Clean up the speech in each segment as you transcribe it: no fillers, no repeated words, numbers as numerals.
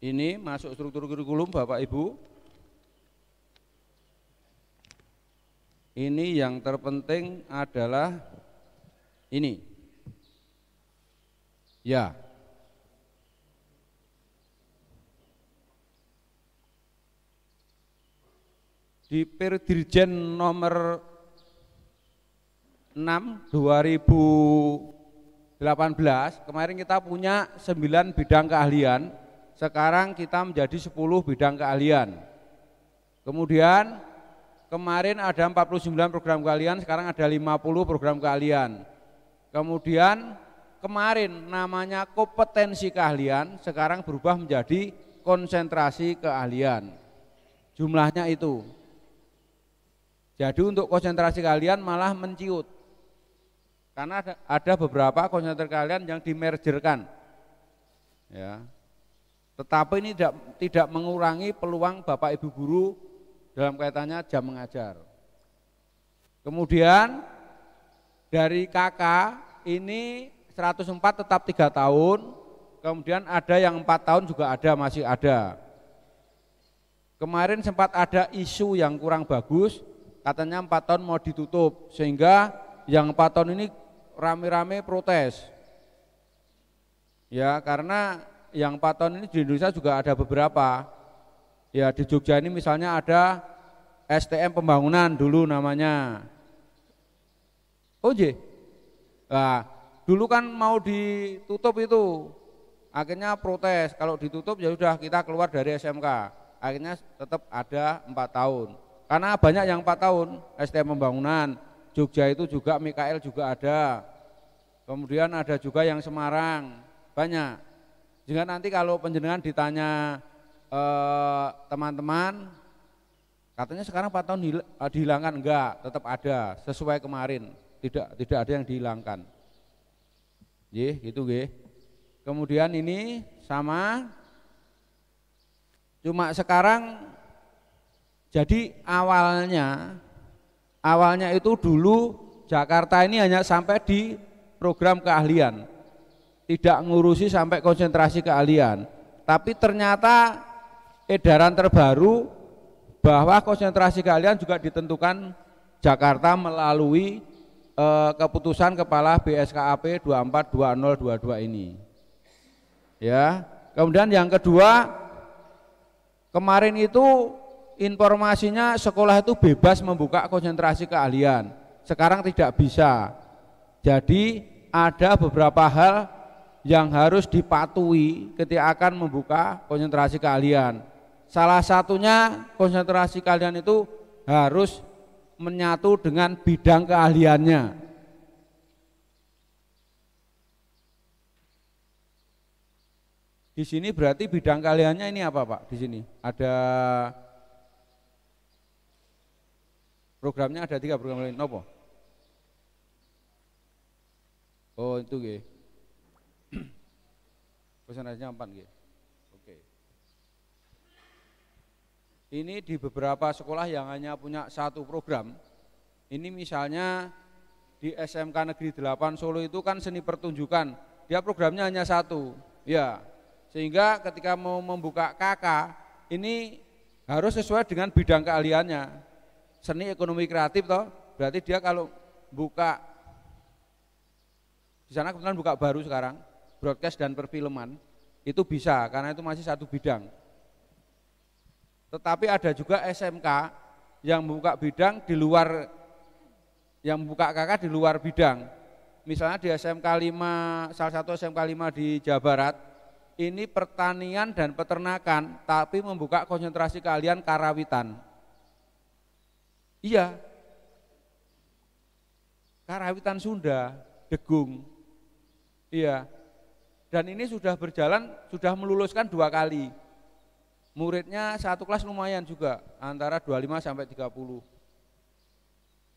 Ini masuk struktur kurikulum Bapak Ibu. Ini yang terpenting adalah ini. Ya. Di Perdirjen nomor 6 2018 kemarin kita punya 9 bidang keahlian, sekarang kita menjadi 10 bidang keahlian. Kemudian kemarin ada 49 program keahlian, sekarang ada 50 program keahlian. Kemudian kemarin namanya kompetensi keahlian, sekarang berubah menjadi konsentrasi keahlian. Jumlahnya itu. Jadi untuk konsentrasi keahlian malah menciut. Karena ada beberapa konsentrasi keahlian yang dimergerkan. Ya. Tetapi ini tidak mengurangi peluang Bapak Ibu guru dalam kaitannya jam mengajar. Kemudian dari KK ini 104 tetap 3 tahun, kemudian ada yang 4 tahun juga ada, masih ada. Kemarin sempat ada isu yang kurang bagus, katanya 4 tahun mau ditutup, sehingga yang 4 tahun ini rame-rame protes. Ya, karena yang 4 tahun ini di Indonesia juga ada beberapa. Ya, di Jogja ini misalnya ada STM Pembangunan dulu namanya. Oh je. Nah, dulu kan mau ditutup itu. Akhirnya protes, kalau ditutup ya sudah kita keluar dari SMK. Akhirnya tetap ada 4 tahun. Karena banyak yang 4 tahun, STM Pembangunan, Jogja itu juga Mikael juga ada. Kemudian ada juga yang Semarang, banyak. Jika nanti kalau penjenengan ditanya teman-teman, katanya sekarang 4 tahun dihilangkan, enggak, tetap ada sesuai kemarin, tidak ada yang dihilangkan. Gitu. Kemudian ini sama, cuma sekarang jadi awalnya itu dulu Jakarta ini hanya sampai di program keahlian, tidak ngurusi sampai konsentrasi keahlian. Tapi ternyata edaran terbaru bahwa konsentrasi keahlian juga ditentukan Jakarta melalui keputusan Kepala BSKAP 242022 ini. Ya. Kemudian yang kedua, kemarin itu informasinya sekolah itu bebas membuka konsentrasi keahlian. Sekarang tidak bisa. Jadi ada beberapa hal yang harus dipatuhi ketika akan membuka konsentrasi keahlian. Salah satunya konsentrasi keahlian itu harus menyatu dengan bidang keahliannya. Di sini berarti bidang keahliannya ini apa Pak? Di sini ada programnya, ada 3 program lain. Nopo? Oh itu nggih. Konsentrasinya 4 nggih. Oke. Ini di beberapa sekolah yang hanya punya 1 program. Ini misalnya di SMK Negeri 8 Solo itu kan seni pertunjukan. Dia programnya hanya 1. Ya. Sehingga ketika mau membuka KK ini harus sesuai dengan bidang keahliannya. Seni ekonomi kreatif toh, berarti dia kalau buka di sana kebetulan buka baru sekarang, broadcast dan perfilman, itu bisa karena itu masih 1 bidang. Tetapi ada juga SMK yang membuka bidang di luar, yang membuka KK di luar bidang. Misalnya di SMK 5, salah satu SMK 5 di Jawa Barat, ini pertanian dan peternakan, tapi membuka konsentrasi keahlian karawitan. Iya, karawitan Sunda, Degung. Iya, dan ini sudah berjalan, sudah meluluskan 2 kali. Muridnya 1 kelas lumayan juga, antara 25 sampai 30.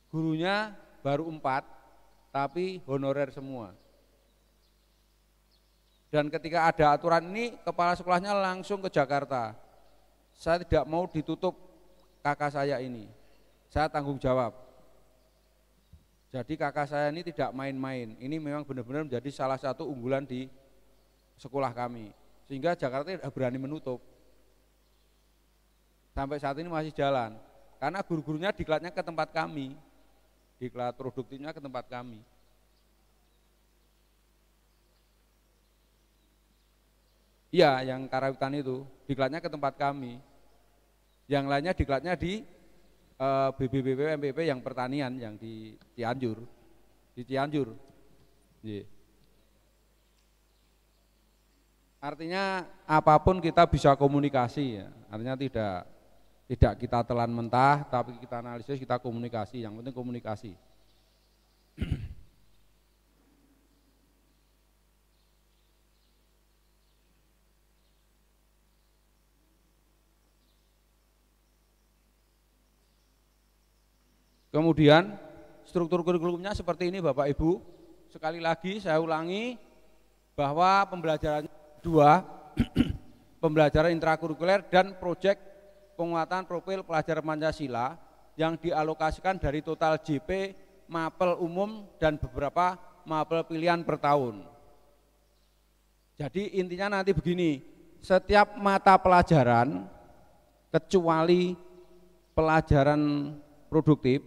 Gurunya baru 4, tapi honorer semua. Dan ketika ada aturan ini, kepala sekolahnya langsung ke Jakarta. Saya tidak mau ditutup kakak saya ini. Saya tanggung jawab. Jadi kakak saya ini tidak main-main. Ini memang benar-benar menjadi salah satu unggulan di sekolah kami. Sehingga Jakarta tidak berani menutup. Sampai saat ini masih jalan. Karena guru-gurunya diklatnya ke tempat kami. Diklat produktifnya ke tempat kami. Iya, yang karawitan itu diklatnya ke tempat kami. Yang lainnya diklatnya di BBBP MPP yang pertanian yang di Cianjur. Di Cianjur. Yeah. Artinya apapun kita bisa komunikasi ya. Artinya tidak kita telan mentah, tapi kita analisis, kita komunikasi. Yang penting komunikasi. Kemudian struktur kurikulumnya seperti ini Bapak Ibu. Sekali lagi saya ulangi bahwa pembelajaran dua, pembelajaran intrakurikuler dan proyek penguatan profil pelajar Pancasila yang dialokasikan dari total JP, mapel umum dan beberapa mapel pilihan per tahun. Jadi intinya nanti begini, setiap mata pelajaran kecuali pelajaran produktif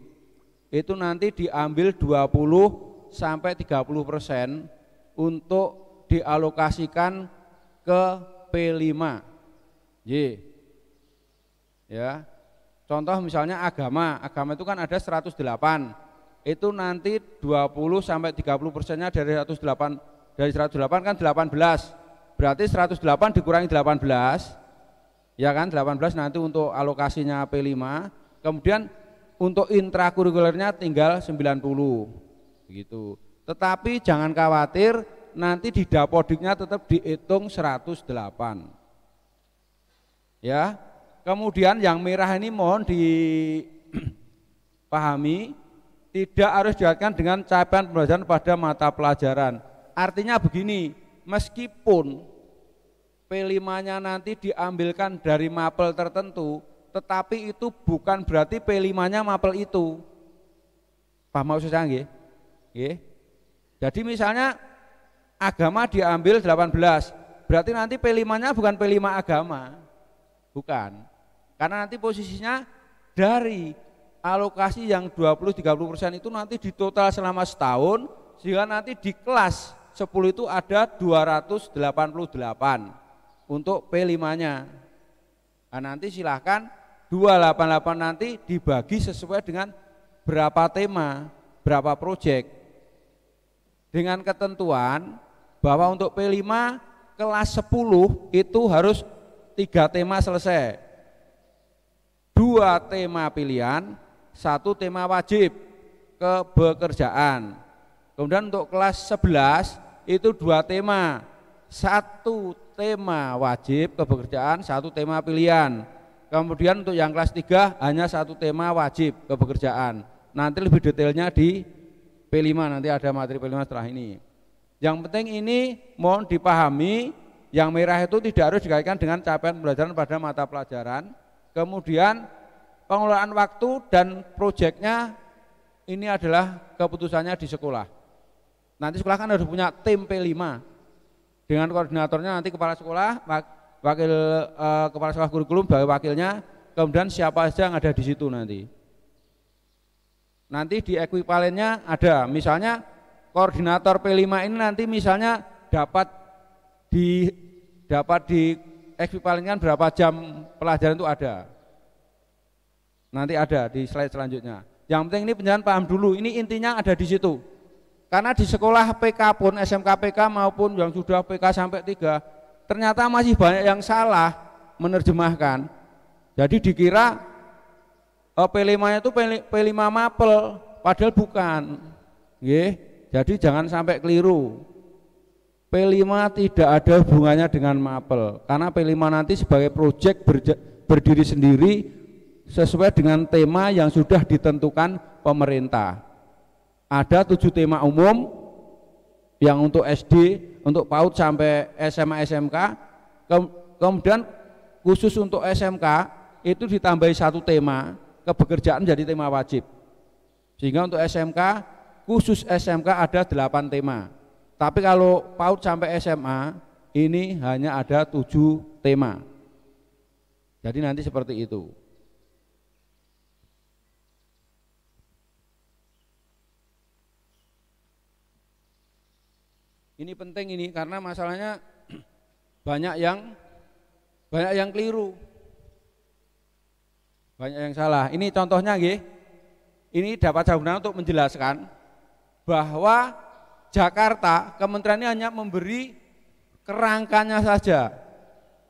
itu nanti diambil 20 sampai 30% untuk dialokasikan ke P5. Ya. Contoh misalnya agama itu kan ada 108. Itu nanti 20 sampai 30%-nya dari 108 kan 18. Berarti 108 dikurangi 18. Ya kan 18 nanti untuk alokasinya P5. Kemudian untuk intrakurikulernya tinggal 90. Begitu. Tetapi jangan khawatir, nanti di dapodiknya tetap dihitung 108. Ya. Kemudian yang merah ini mohon dipahami, tidak harus dikaitkan dengan capaian pembelajaran pada mata pelajaran. Artinya begini, meskipun P5-nya nanti diambilkan dari mapel tertentu, tetapi itu bukan berarti P5-nya mapel itu. Paham maksud saya nggih? Nggih. Jadi misalnya agama diambil 18, berarti nanti P5-nya bukan P5 agama. Bukan. Karena nanti posisinya dari alokasi yang 20-30% itu nanti ditotal selama setahun, sehingga nanti di kelas 10 itu ada 288 untuk P5-nya. Nah, nanti silahkan 288 nanti dibagi sesuai dengan berapa tema, berapa proyek. Dengan ketentuan bahwa untuk P5 kelas 10 itu harus 3 tema selesai. 2 tema pilihan, 1 tema wajib kebekerjaan. Kemudian untuk kelas 11 itu 2 tema, 1 tema wajib kebekerjaan, 1 tema pilihan. Kemudian untuk yang kelas 3 hanya 1 tema wajib kebekerjaan. Nanti lebih detailnya di P5, nanti ada materi P5 setelah ini. Yang penting ini mohon dipahami, yang merah itu tidak harus dikaitkan dengan capaian pembelajaran pada mata pelajaran. Kemudian pengelolaan waktu dan proyeknya ini adalah keputusannya di sekolah. Nanti sekolah kan harus punya tim P5 dengan koordinatornya, nanti kepala sekolah, wakil kepala sekolah kurikulum sebagai wakilnya, kemudian siapa saja yang ada di situ nanti. Nanti di ekuivalennya ada, misalnya koordinator P5 ini nanti misalnya dapat di ekuivalenkan berapa jam pelajaran itu ada. Nanti ada di slide selanjutnya. Yang penting ini penjelasan paham dulu, ini intinya ada di situ. Karena di sekolah PK pun, SMK PK maupun yang sudah PK sampai 3, ternyata masih banyak yang salah menerjemahkan. Jadi dikira P5-nya itu P5 mapel, padahal bukan. Jadi jangan sampai keliru. P5 tidak ada hubungannya dengan mapel, karena P5 nanti sebagai proyek berdiri sendiri sesuai dengan tema yang sudah ditentukan pemerintah. Ada 7 tema umum yang untuk SD, untuk PAUD sampai SMA SMK. Kemudian khusus untuk SMK itu ditambahi 1 tema, kebekerjaan jadi tema wajib. Sehingga untuk SMK, khusus SMK ada 8 tema. Tapi kalau PAUD sampai SMA ini hanya ada 7 tema. Jadi nanti seperti itu. Ini penting ini karena masalahnya banyak yang keliru. Banyak yang salah. Ini contohnya nggih. Ini dapat saya gunakan untuk menjelaskan bahwa Jakarta kementerian ini hanya memberi kerangkanya saja.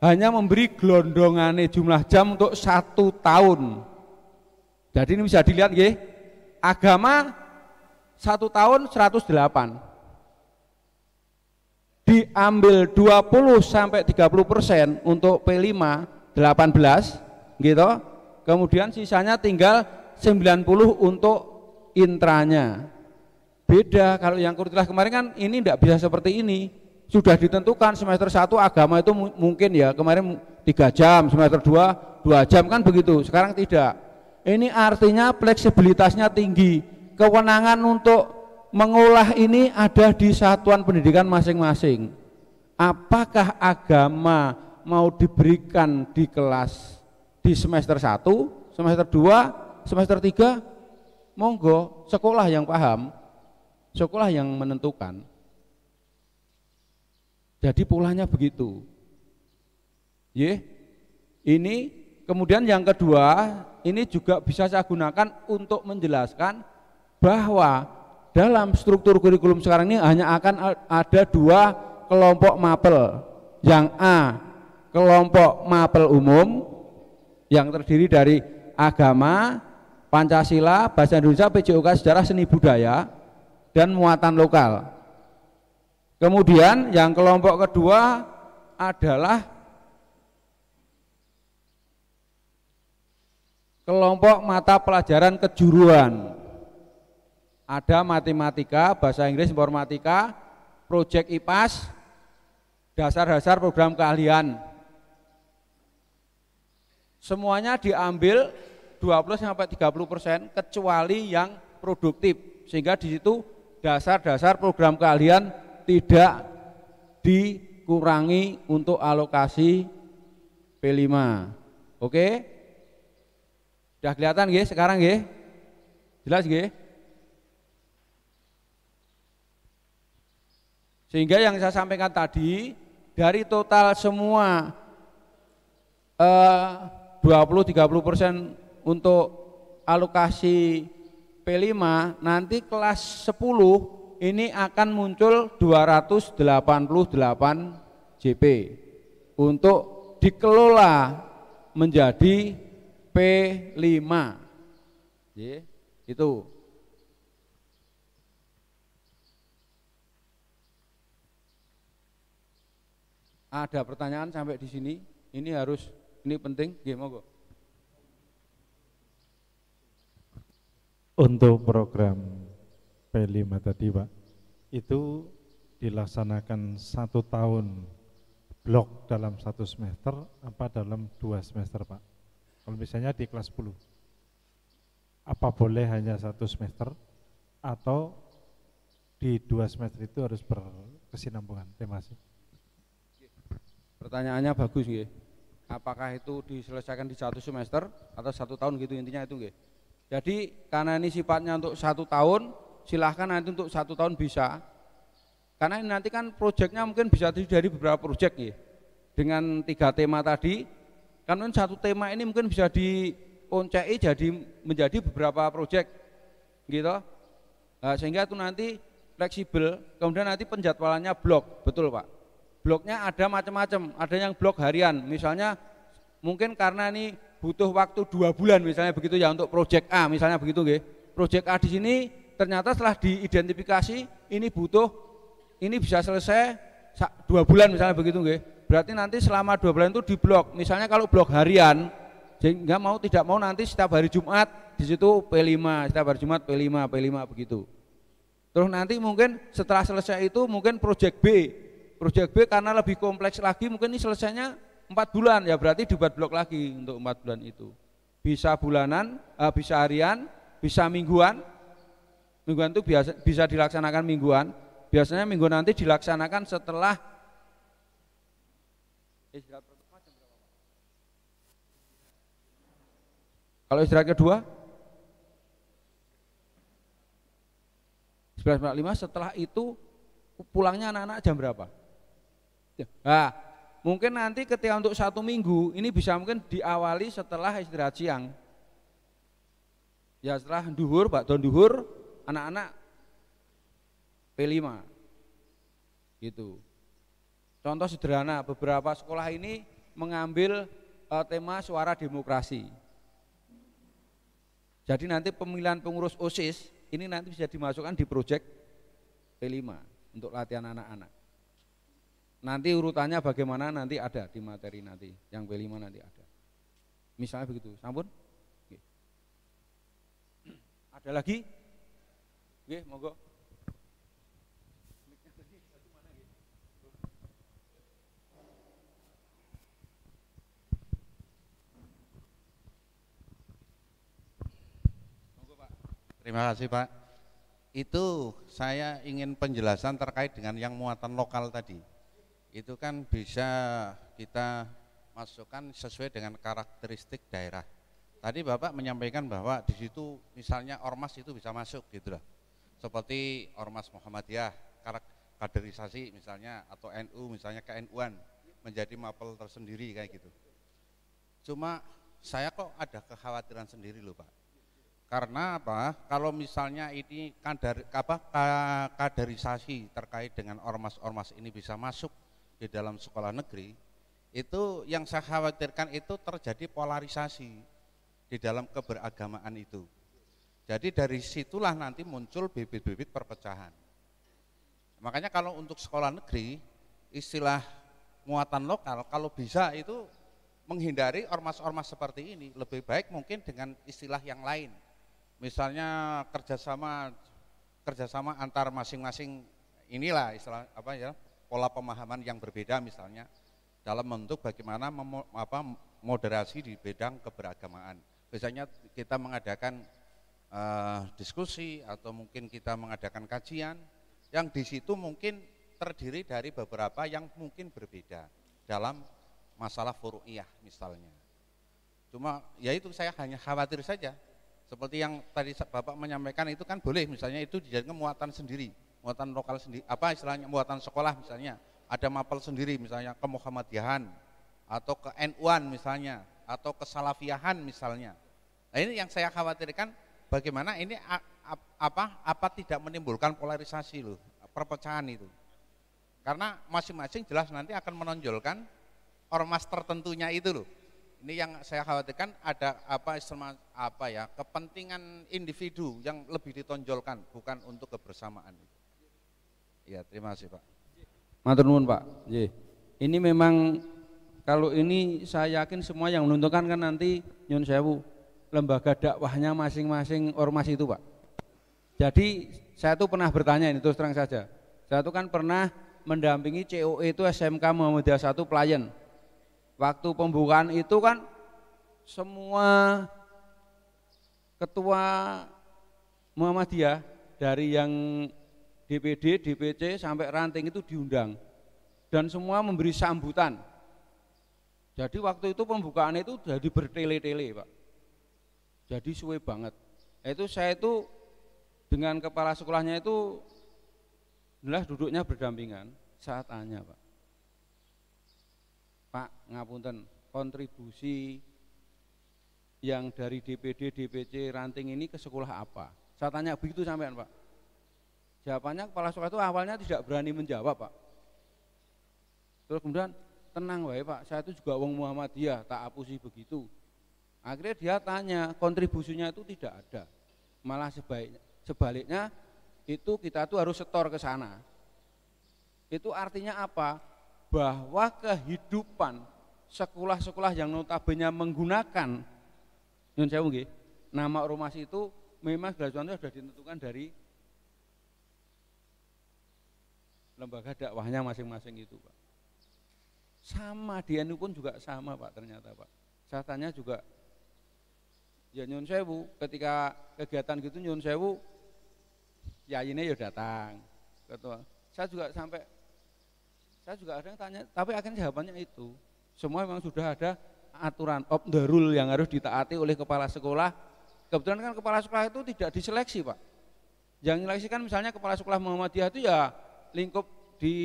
Hanya memberi gelondongannya jumlah jam untuk 1 tahun. Jadi ini bisa dilihat nggih. Agama 1 tahun 108. Diambil 20-30% untuk P5 18 gitu. Kemudian sisanya tinggal 90 untuk intranya. Beda kalau yang kurtilah kemarin kan ini tidak bisa seperti ini. Sudah ditentukan semester 1 agama itu mungkin ya kemarin 3 jam, semester 2 2 jam kan begitu. Sekarang tidak. Ini artinya fleksibilitasnya tinggi. Kewenangan untuk mengolah ini ada di satuan pendidikan masing-masing. Apakah agama mau diberikan di kelas di semester 1, semester 2, semester 3? Monggo, sekolah yang paham, sekolah yang menentukan. Jadi polanya begitu. Ini kemudian yang kedua, ini juga bisa saya gunakan untuk menjelaskan bahwa dalam struktur kurikulum sekarang ini hanya akan ada 2 kelompok mapel. Yang A, kelompok mapel umum yang terdiri dari agama, Pancasila, bahasa Indonesia, PJOK, sejarah, seni budaya, dan muatan lokal. Kemudian yang kelompok kedua adalah kelompok mata pelajaran kejuruan. Ada matematika, bahasa Inggris, informatika, proyek IPAS, dasar-dasar program keahlian. Semuanya diambil 20-30% kecuali yang produktif, sehingga di situ dasar-dasar program keahlian tidak dikurangi untuk alokasi P5. Oke? Sudah kelihatan nggih sekarang nggih? Jelas nggih? Sehingga yang saya sampaikan tadi dari total semua 20-30% untuk alokasi P5 nanti kelas 10 ini akan muncul 288 JP untuk dikelola menjadi P5. Itu. Ada pertanyaan sampai di sini? Ini penting, monggo. Untuk program P5 tadi Pak, itu dilaksanakan 1 tahun blok dalam 1 semester apa dalam 2 semester Pak? Kalau misalnya di kelas 10, apa boleh hanya 1 semester atau di 2 semester itu harus berkesinambungan? Terima kasih. Pertanyaannya bagus nggih. Apakah itu diselesaikan di 1 semester atau 1 tahun gitu, intinya itu nggih. Jadi karena ini sifatnya untuk 1 tahun, silahkan nanti untuk 1 tahun bisa. Karena ini nanti kan proyeknya mungkin bisa dari beberapa proyek nggih. Dengan 3 tema tadi, kan 1 tema ini mungkin bisa dioncei jadi menjadi beberapa proyek gitu. Nah, sehingga itu nanti fleksibel, kemudian nanti penjadwalannya blok, betul Pak. Bloknya ada macam-macam, ada yang blok harian, misalnya mungkin karena ini butuh waktu 2 bulan misalnya begitu ya untuk proyek A misalnya begitu nggih. Proyek A di sini ternyata setelah diidentifikasi ini bisa selesai 2 bulan misalnya begitu nggih. Berarti nanti selama 2 bulan itu diblok. Misalnya kalau blok harian, sehingga tidak mau nanti setiap hari Jumat di situ P5, setiap hari Jumat P5 begitu. Terus nanti mungkin setelah selesai itu mungkin proyek B karena lebih kompleks lagi mungkin ini selesainya 4 bulan, ya berarti dibuat blok lagi untuk 4 bulan itu. Bisa bulanan, bisa harian, bisa mingguan. Mingguan itu bisa dilaksanakan mingguan. Biasanya minggu nanti dilaksanakan setelah Istirahat pertama jam berapa, Pak? Kalau istirahat kedua 11.45, setelah itu pulangnya anak-anak jam berapa? Nah, mungkin nanti ketika untuk 1 minggu ini bisa mungkin diawali setelah istirahat siang. Ya setelah duhur, bakdo duhur, anak-anak P5 gitu. Contoh sederhana, beberapa sekolah ini mengambil tema suara demokrasi. Jadi nanti pemilihan pengurus OSIS ini nanti bisa dimasukkan di proyek P5 untuk latihan anak-anak. Nanti urutannya bagaimana nanti ada di materi nanti, yang P5 nanti ada. Misalnya begitu, sampun? Oke. Ada lagi? Oke, monggo. Terima kasih Pak. Itu saya ingin penjelasan terkait dengan yang muatan lokal tadi. Itu kan bisa kita masukkan sesuai dengan karakteristik daerah. Tadi Bapak menyampaikan bahwa di situ misalnya ormas itu bisa masuk gitu loh. Seperti ormas Muhammadiyah, kaderisasi misalnya, atau NU misalnya ke-NU-an menjadi mapel tersendiri kayak gitu. Cuma saya kok ada kekhawatiran sendiri loh Pak. Karena apa? Kalau misalnya ini kaderisasi terkait dengan ormas-ormas ini bisa masuk di dalam sekolah negeri, itu yang saya khawatirkan itu terjadi polarisasi di dalam keberagamaan itu. Jadi dari situlah nanti muncul bibit-bibit perpecahan. Makanya kalau untuk sekolah negeri, istilah muatan lokal kalau bisa itu menghindari ormas-ormas seperti ini, lebih baik mungkin dengan istilah yang lain. Misalnya kerjasama antar masing-masing inilah istilah apa ya, pola pemahaman yang berbeda misalnya dalam bentuk bagaimana moderasi di bidang keberagamaan. Misalnya kita mengadakan diskusi atau mungkin kita mengadakan kajian yang di situ mungkin terdiri dari beberapa yang mungkin berbeda dalam masalah furu'iyah misalnya. Cuma ya itu saya hanya khawatir saja. Seperti yang tadi Bapak menyampaikan itu kan boleh misalnya itu dijadikan muatan sendiri, muatan lokal sendiri, apa istilahnya muatan sekolah misalnya, ada mapel sendiri misalnya ke Muhammadiyahan atau ke NU-an misalnya, atau ke Salafiyahan misalnya. Nah ini yang saya khawatirkan bagaimana ini apa tidak menimbulkan polarisasi loh, perpecahan itu. Karena masing-masing jelas nanti akan menonjolkan ormas tertentunya itu loh. Ini yang saya khawatirkan ada kepentingan individu yang lebih ditonjolkan bukan untuk kebersamaan. Ya, terima kasih Pak. Matur nuwun Pak. Ini memang kalau ini saya yakin semua yang menentukan kan nanti nyun sewu lembaga dakwahnya masing-masing ormas itu Pak. Jadi saya tuh pernah bertanya ini terus terang saja. Saya tuh kan pernah mendampingi COE itu SMK Muhammadiyah 1 Pelayan. Waktu pembukaan itu kan semua ketua Muhammadiyah dari yang DPD, DPC sampai ranting itu diundang dan semua memberi sambutan. Jadi waktu itu pembukaan itu jadi bertele-tele Pak. Jadi suwe banget. Itu saya itu dengan kepala sekolahnya itu duduknya berdampingan. Saya tanya Pak, ngapunten, kontribusi yang dari DPD, DPC, ranting ini ke sekolah apa? Saya tanya begitu sampean Pak. Jawabannya kepala sekolah itu awalnya tidak berani menjawab Pak. Terus kemudian tenang wae Pak, saya itu juga wong Muhammadiyah, tak apusi begitu. Akhirnya dia tanya, kontribusinya itu tidak ada. Malah sebaliknya itu kita tuh harus setor ke sana. Itu artinya apa? Bahwa kehidupan sekolah-sekolah yang notabene menggunakan nyun sewu nggih, nama ormas itu memang sudah ditentukan dari lembaga dakwahnya masing-masing itu Pak. Sama di NU pun juga sama Pak ternyata Pak. Saya tanya juga ya nyun sewu ketika kegiatan gitu nyun sewu yayine ya datang. Ketua. Saya juga ada yang tanya, tapi akhirnya jawabannya itu Semua memang sudah ada aturan of the rule yang harus ditaati oleh kepala sekolah. Kebetulan kan kepala sekolah itu tidak diseleksi, Pak. Yang diseleksi kan misalnya kepala sekolah Muhammadiyah itu ya lingkup di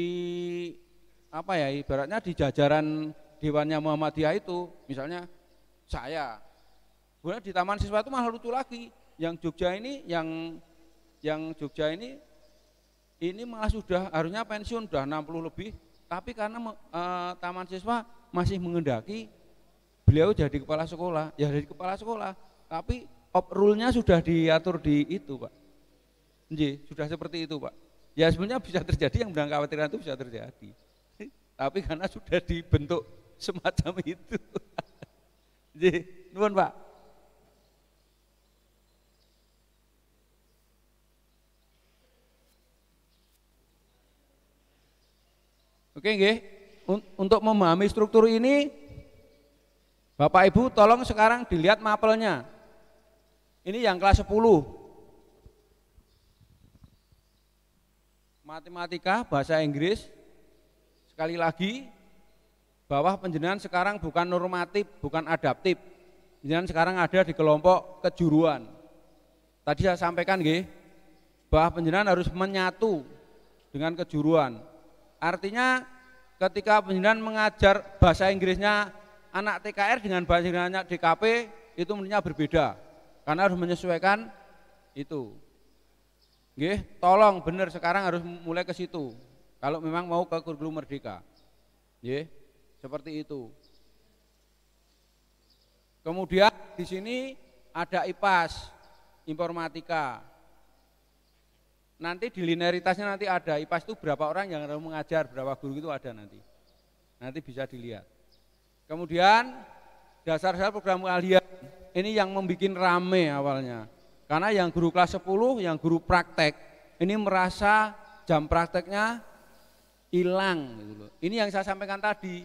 apa ya, ibaratnya di jajaran dewannya Muhammadiyah itu, misalnya saya. Kemudian di taman siswa itu malah lucu lagi. Yang Jogja ini yang Jogja ini malah sudah harusnya pensiun, sudah 60 lebih, tapi karena taman siswa masih mengendaki beliau jadi kepala sekolah, ya jadi kepala sekolah, tapi rule-nya sudah diatur di itu, Pak. Sudah seperti itu, Pak. Ya sebenarnya bisa terjadi, yang bilang kekhawatiran itu bisa terjadi. Tapi karena sudah dibentuk semacam itu. Nuwun, Pak. Oke, nggih. Untuk memahami struktur ini, Bapak Ibu tolong sekarang dilihat mapelnya. Ini yang kelas 10. Matematika, bahasa Inggris. Sekali lagi, bahwa penjenengan sekarang bukan normatif, bukan adaptif. Penjenengan sekarang ada di kelompok kejuruan. Tadi saya sampaikan nggih, bahwa penjenengan harus menyatu dengan kejuruan. Artinya ketika penjenengan mengajar bahasa Inggrisnya anak TKR dengan bahasa Inggrisnya DKP, itu mestinya berbeda, karena harus menyesuaikan itu. Nggih, tolong benar sekarang harus mulai ke situ. Kalau memang mau ke kurikulum merdeka. Nggih, seperti itu. Kemudian di sini ada IPAS, informatika. Nanti di linearitasnya nanti ada IPAS itu berapa orang yang harus mengajar, berapa guru itu ada nanti. Nanti bisa dilihat. Kemudian dasar-dasar program keahlian, ini yang membuat rame awalnya. Karena yang guru kelas 10, yang guru praktek, ini merasa jam prakteknya hilang gitu loh. Ini yang saya sampaikan tadi.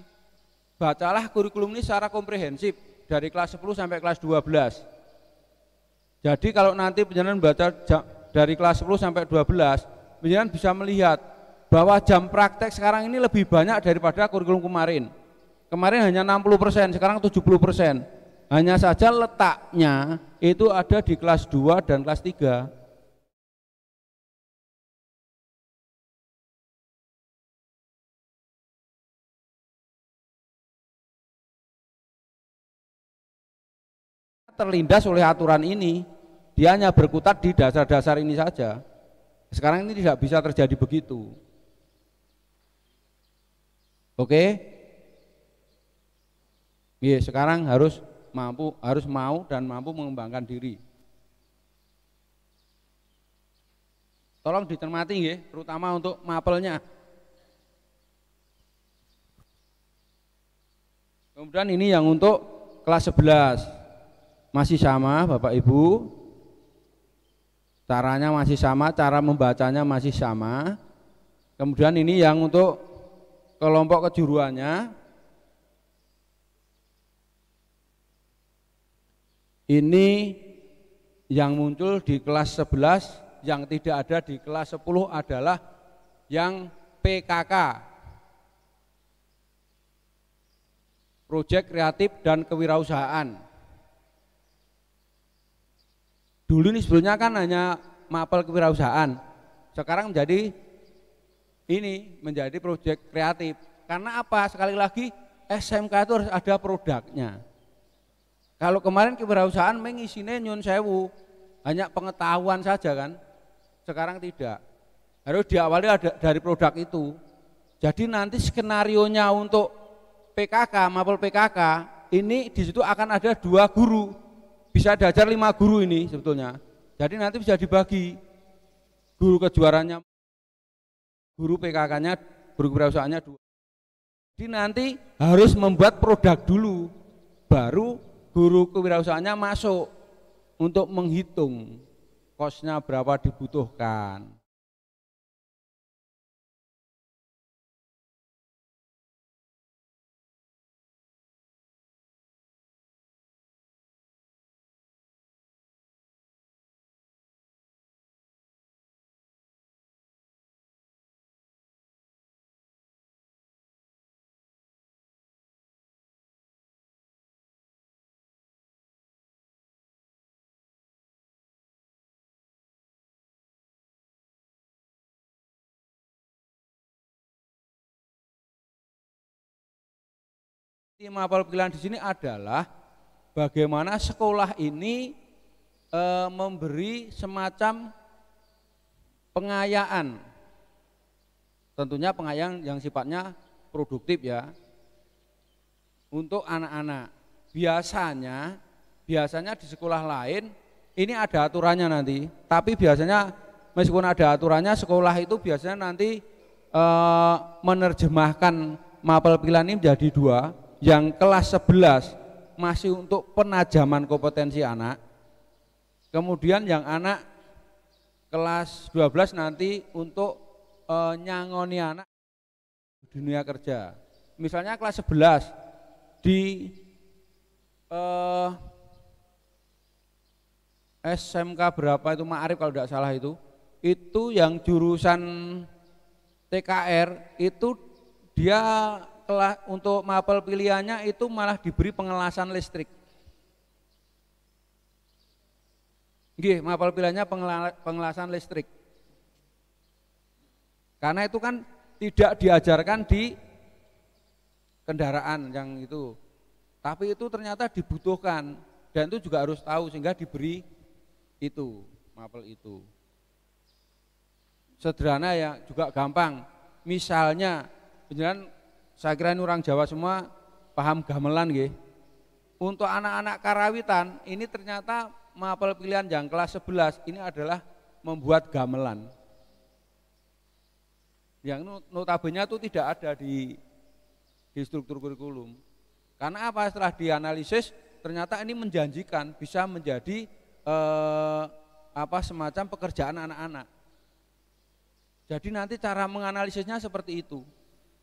Bacalah kurikulum ini secara komprehensif dari kelas 10 sampai kelas 12. Jadi kalau nanti penjenengan baca dari kelas 10 sampai 12, penjenengan bisa melihat bahwa jam praktek sekarang ini lebih banyak daripada kurikulum kemarin. Kemarin hanya 60%, sekarang 70%. Hanya saja letaknya itu ada di kelas 2 dan kelas 3. Terlindas oleh aturan ini, dia hanya berkutat di dasar-dasar ini saja. Sekarang ini tidak bisa terjadi begitu. Oke? Ya, sekarang harus mau dan mampu mengembangkan diri. Tolong dicermati ya, terutama untuk mapelnya. Kemudian ini yang untuk kelas 11. Masih sama Bapak Ibu. Caranya masih sama, cara membacanya masih sama. Kemudian ini yang untuk kelompok kejuruannya. Ini yang muncul di kelas 11, yang tidak ada di kelas 10 adalah yang PKK, Proyek Kreatif dan Kewirausahaan. Dulu ini sebelumnya kan hanya mapel kewirausahaan, sekarang menjadi proyek kreatif. Karena apa? Sekali lagi SMK itu harus ada produknya. Kalau kemarin kewirausahaan mengisinya nyun sewu, hanya pengetahuan saja kan. Sekarang tidak. Harus diawali dari produk itu. Jadi nanti skenarionya untuk PKK, mapel PKK, ini di situ akan ada 2 guru. Bisa diajar 5 guru ini sebetulnya. Jadi nanti bisa dibagi. Guru kejuarannya, guru PKK-nya, guru kewirausahaannya 2. Jadi nanti harus membuat produk dulu, baru guru kewirausahaannya masuk untuk menghitung kosnya berapa dibutuhkan. Mapel pilihan di sini adalah bagaimana sekolah ini memberi semacam pengayaan, tentunya pengayaan yang sifatnya produktif ya, untuk anak-anak. Biasanya di sekolah lain ini ada aturannya nanti, tapi biasanya meskipun ada aturannya, sekolah itu biasanya nanti menerjemahkan mapel pilihan ini menjadi dua, yang kelas 11 masih untuk penajaman kompetensi anak, kemudian yang anak kelas 12 nanti untuk nyangoni anak dunia kerja. Misalnya kelas 11 di SMK berapa itu, Ma'arif kalau tidak salah itu yang jurusan TKR itu dia untuk mapel pilihannya itu malah diberi pengelasan listrik. Nggih, mapel pilihannya pengelasan listrik. Karena itu kan tidak diajarkan di kendaraan yang itu. Tapi itu ternyata dibutuhkan dan itu juga harus tahu sehingga diberi itu, mapel itu. Sederhana ya, juga gampang. Misalnya, beneran saya kira ini orang Jawa semua paham gamelan nggih. Untuk anak-anak karawitan ini ternyata mapel pilihan yang kelas 11 ini adalah membuat gamelan. Yang notabene itu tidak ada di struktur kurikulum. Karena apa? Setelah dianalisis ternyata ini menjanjikan bisa menjadi semacam pekerjaan anak-anak. Jadi nanti cara menganalisisnya seperti itu.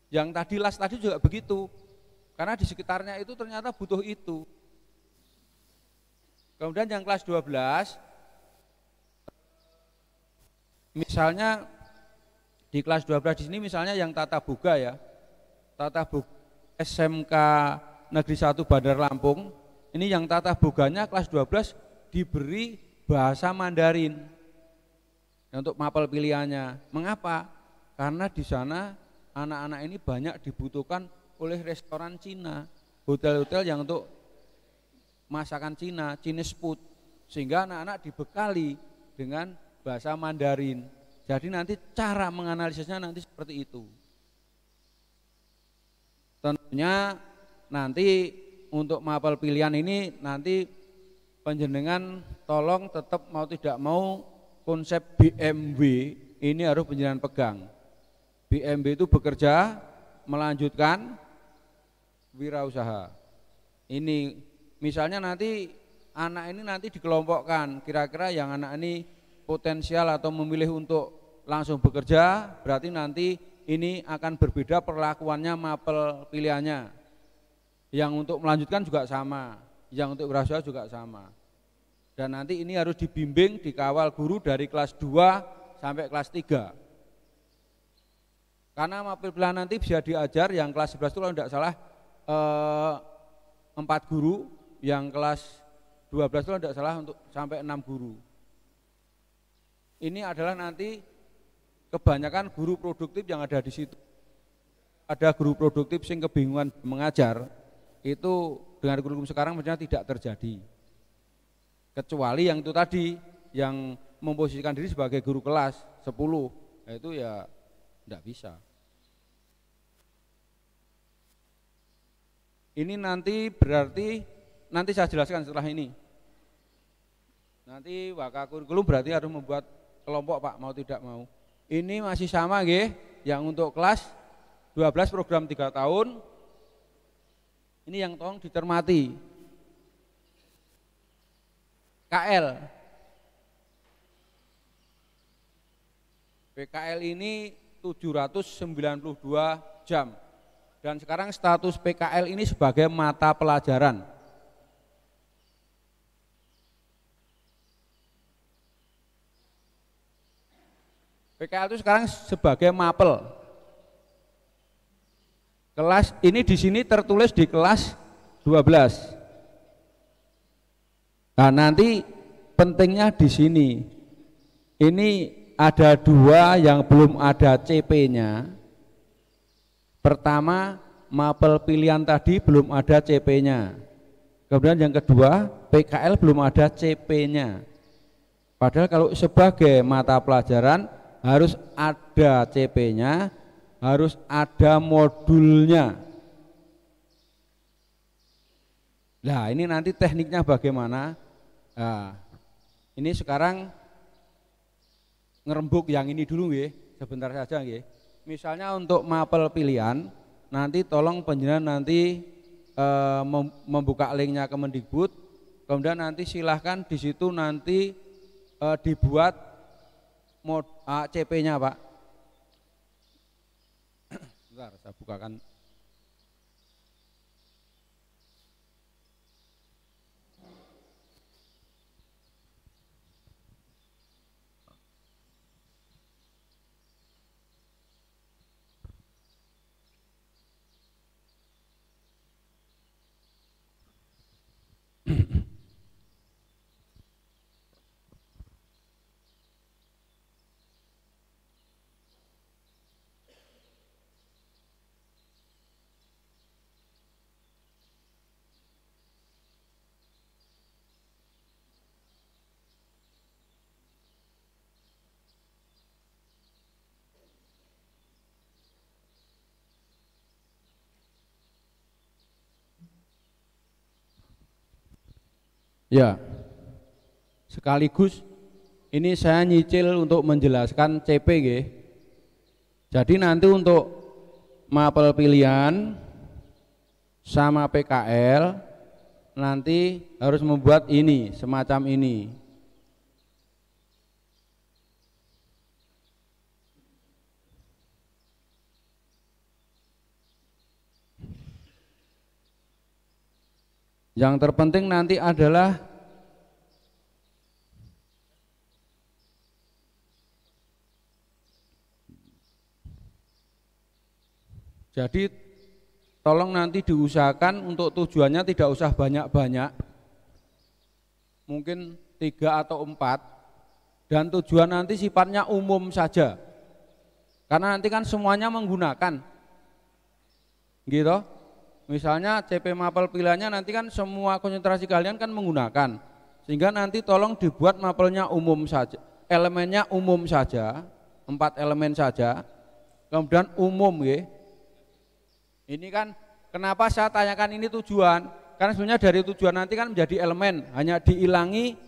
Yang tadi juga begitu. Karena di sekitarnya itu ternyata butuh itu. Kemudian yang kelas 12 misalnya di kelas 12 di sini misalnya yang tata boga ya. Tata boga SMK Negeri 1 Bandar Lampung. Ini yang tata boganya kelas 12 diberi bahasa Mandarin untuk mapel pilihannya. Mengapa? Karena di sana anak-anak ini banyak dibutuhkan oleh restoran Cina, hotel-hotel yang untuk masakan Cina, Chinese food, sehingga anak-anak dibekali dengan bahasa Mandarin. Jadi nanti cara menganalisisnya nanti seperti itu. Tentunya nanti untuk mapel pilihan ini nanti panjenengan tolong tetap mau tidak mau konsep BMW ini harus panjenengan pegang. BMW itu bekerja melanjutkan wirausaha. Ini misalnya nanti anak ini nanti dikelompokkan, kira-kira yang anak ini potensial atau memilih untuk langsung bekerja, berarti nanti ini akan berbeda perlakuannya mapel pilihannya. Yang untuk melanjutkan juga sama, yang untuk wirausaha juga sama. Dan nanti ini harus dibimbing, dikawal guru dari kelas 2 sampai kelas 3. Karena mapel pilihan nanti bisa diajar yang kelas 11 itu kalau tidak salah 4 guru, yang kelas 12 itu kalau tidak salah untuk sampai 6 guru. Ini adalah nanti kebanyakan guru produktif yang ada di situ. Ada guru produktif yang kebingungan mengajar, itu dengan kurikulum sekarang maksudnya tidak terjadi. Kecuali yang itu tadi, yang memposisikan diri sebagai guru kelas 10, itu ya tidak bisa. Ini nanti berarti, nanti saya jelaskan setelah ini. Nanti Wakakurikulum berarti harus membuat kelompok Pak, mau tidak mau. Ini masih sama nggih, yang untuk kelas 12 program 3 tahun, ini yang tolong dicermati. KL. PKL ini 792 jam. Dan sekarang status PKL ini sebagai mata pelajaran. PKL itu sekarang sebagai mapel. Kelas ini di sini tertulis di kelas 12. Nah, nanti pentingnya di sini. Ini ada 2 yang belum ada CP-nya. Pertama, mapel pilihan tadi belum ada CP-nya. Kemudian yang kedua, PKL belum ada CP-nya. Padahal kalau sebagai mata pelajaran harus ada CP-nya, harus ada modulnya. Nah, ini nanti tekniknya bagaimana? Nah, ini sekarang ngerembuk yang ini dulu nggih, sebentar saja nggih. Misalnya untuk mapel pilihan, nanti tolong penjenengan nanti membuka linknya Kemendikbud, kemudian nanti silahkan di situ nanti dibuat CP-nya Pak. Bentar, saya bukakan. Ya, sekaligus ini saya nyicil untuk menjelaskan CP nggih. Jadi nanti untuk mapel pilihan sama PKL nanti harus membuat ini semacam ini. Yang terpenting nanti adalah jadi tolong nanti diusahakan untuk tujuannya tidak usah banyak-banyak, mungkin 3 atau 4, dan tujuan nanti sifatnya umum saja, karena nanti kan semuanya menggunakan, gitu. Misalnya CP mapel pilihannya nanti kan semua konsentrasi kalian kan menggunakan, sehingga nanti tolong dibuat mapelnya umum saja, elemennya umum saja, 4 elemen saja, kemudian umum ya. Ini kan kenapa saya tanyakan ini tujuan, karena sebenarnya dari tujuan nanti kan menjadi elemen, hanya diilangi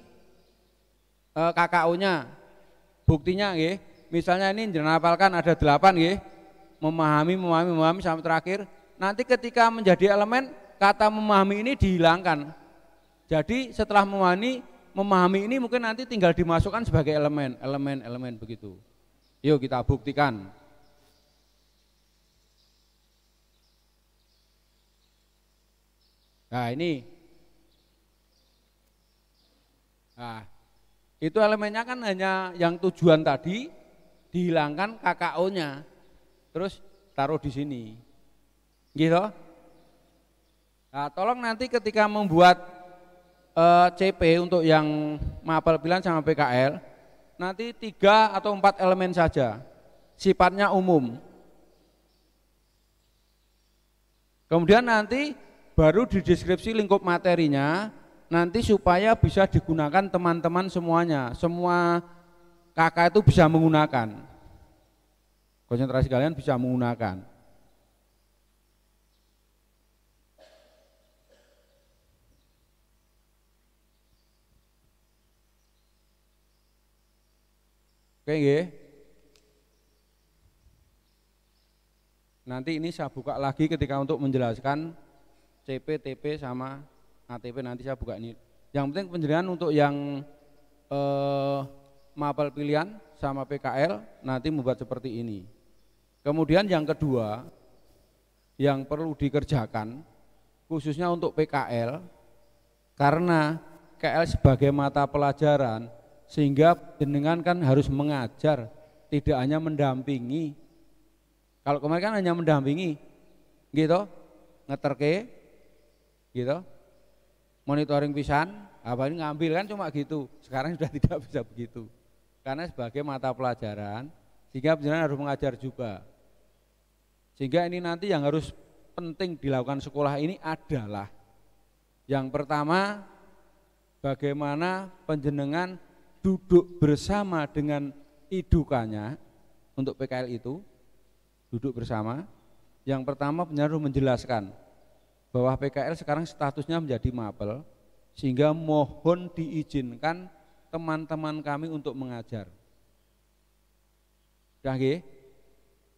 KKU-nya. Buktinya ya, misalnya ini jenapalkan ada 8 ya, memahami sampai terakhir. Nanti ketika menjadi elemen, kata memahami ini dihilangkan. Jadi setelah memahami ini mungkin nanti tinggal dimasukkan sebagai elemen begitu. Yuk kita buktikan. Nah ini, nah itu elemennya kan hanya yang tujuan tadi, dihilangkan KKO-nya, terus taruh di sini. Gitu. Nah, tolong nanti ketika membuat CP untuk yang mapel pilihan sama PKL, nanti 3 atau 4 elemen saja, sifatnya umum. Kemudian nanti baru di deskripsi lingkup materinya, nanti supaya bisa digunakan teman-teman semuanya, semua kakak itu bisa menggunakan, konsentrasi kalian bisa menggunakan. Oke nggih. Nanti ini saya buka lagi ketika untuk menjelaskan CP, TP sama ATP, nanti saya buka ini. Yang penting penjelasan untuk yang mapel pilihan sama PKL nanti membuat seperti ini. Kemudian yang kedua yang perlu dikerjakan khususnya untuk PKL, karena KL sebagai mata pelajaran sehingga jenengan kan harus mengajar, tidak hanya mendampingi. Kalau kemarin kan hanya mendampingi, gitu, ngeterke, gitu, monitoring pisan, apa ini ngambil kan cuma gitu. Sekarang sudah tidak bisa begitu, karena sebagai mata pelajaran, sehingga jenengan harus mengajar juga. Sehingga ini nanti yang harus penting dilakukan sekolah ini adalah yang pertama, bagaimana panjenengan duduk bersama dengan idukannya untuk PKL itu, duduk bersama. Yang pertama benar menjelaskan bahwa PKL sekarang statusnya menjadi mapel, sehingga mohon diizinkan teman-teman kami untuk mengajar.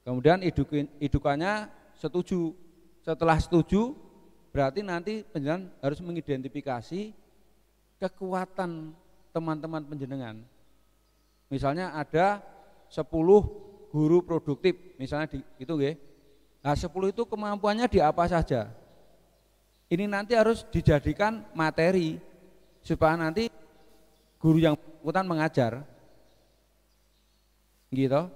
Kemudian idukannya setuju. Setelah setuju, berarti nanti panjenengan harus mengidentifikasi kekuatan teman-teman panjenengan. Misalnya ada 10 guru produktif, misalnya gitu nggih. Nah, 10 itu kemampuannya di apa saja. Ini nanti harus dijadikan materi supaya nanti guru yang ikutan mengajar. Gitu.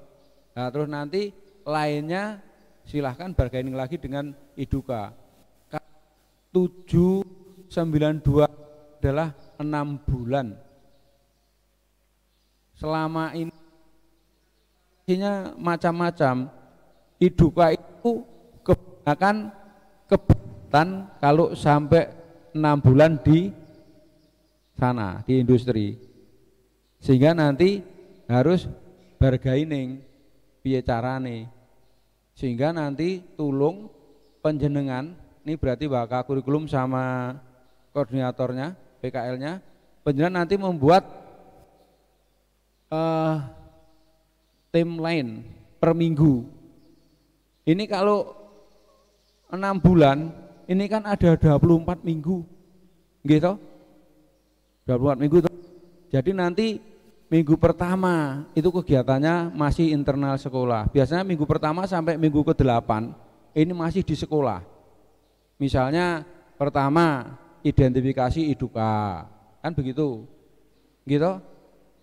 Nah, terus nanti lainnya silahkan bargaining lagi dengan iduka. 792 adalah 6 bulan. Selama ini macam-macam. Iduka itu kebanyakan kebetulan kalau sampai 6 bulan di sana, di industri. Sehingga nanti harus bargaining piye carane. Sehingga nanti tulung panjenengan, ini berarti bakal kurikulum sama koordinatornya, PKL-nya, panjenengan nanti membuat timeline per minggu. Ini kalau 6 bulan, ini kan ada 24 minggu, gitu, 24 minggu. Jadi nanti minggu pertama itu kegiatannya masih internal sekolah. Biasanya minggu pertama sampai minggu ke-8 ini masih di sekolah. Misalnya pertama identifikasi iduka, kan begitu, gitu.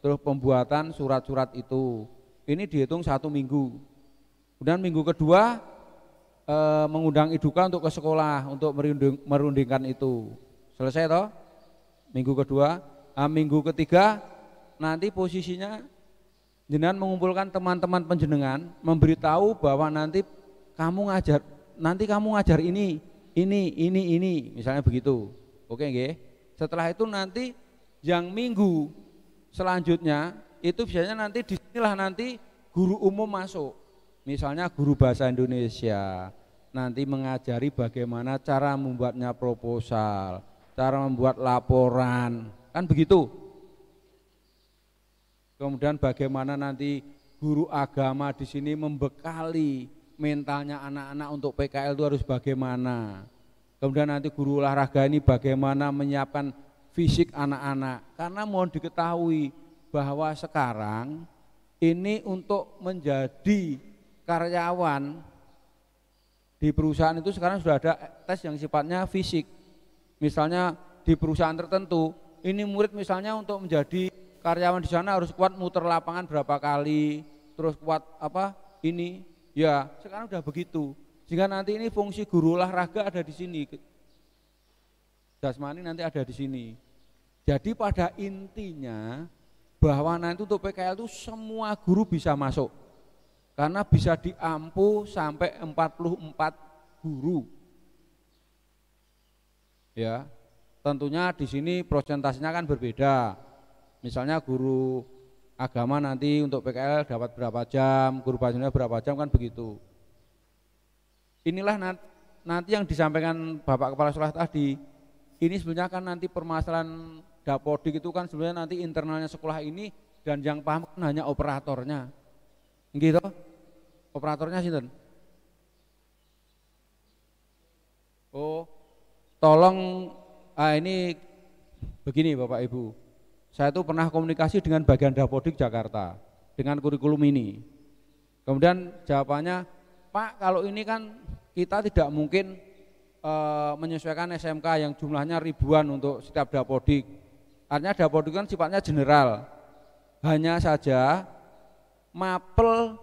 Terus pembuatan surat-surat itu, ini dihitung 1 minggu. Kemudian minggu kedua mengundang iduka untuk ke sekolah untuk merundingkan itu. Selesai toh? Minggu kedua. Minggu ketiga nanti posisinya jenengan mengumpulkan teman-teman panjenengan, memberitahu bahwa nanti kamu ngajar ini, misalnya begitu. Oke nggih. Setelah itu nanti yang minggu selanjutnya itu biasanya nanti disinilah nanti guru umum masuk. Misalnya guru bahasa Indonesia nanti mengajari bagaimana cara membuatnya proposal, cara membuat laporan, kan begitu. Kemudian bagaimana nanti guru agama di sini membekali mentalnya anak-anak untuk PKL itu harus bagaimana. Kemudian nanti guru olahraga ini bagaimana menyiapkan fisik anak-anak. Karena mohon diketahui bahwa sekarang ini untuk menjadi karyawan di perusahaan itu sekarang sudah ada tes yang sifatnya fisik. Misalnya di perusahaan tertentu, ini murid misalnya untuk menjadi karyawan di sana harus kuat muter lapangan berapa kali, terus kuat ini, ya sekarang udah begitu. Sehingga nanti ini fungsi guru olahraga ada di sini, jasmani nanti ada di sini. Jadi pada intinya bahwa nanti untuk PKL itu semua guru bisa masuk, karena bisa diampu sampai 44 guru. Ya, tentunya di sini prosentasenya kan berbeda. Misalnya guru agama nanti untuk PKL dapat berapa jam, guru bahasa Indonesia berapa jam, kan begitu. Inilah nanti yang disampaikan Bapak Kepala Sekolah tadi. Ini sebenarnya kan nanti permasalahan Dapodik itu kan sebenarnya nanti internalnya sekolah ini, dan yang paham kan hanya operatornya. Gitu. Operatornya sinten? Oh, tolong ini begini Bapak Ibu. Saya itu pernah komunikasi dengan bagian Dapodik Jakarta dengan kurikulum ini. Kemudian jawabannya, Pak, kalau ini kan kita tidak mungkin menyesuaikan SMK yang jumlahnya ribuan untuk setiap Dapodik. Artinya Dapodik kan sifatnya general. Hanya saja mapel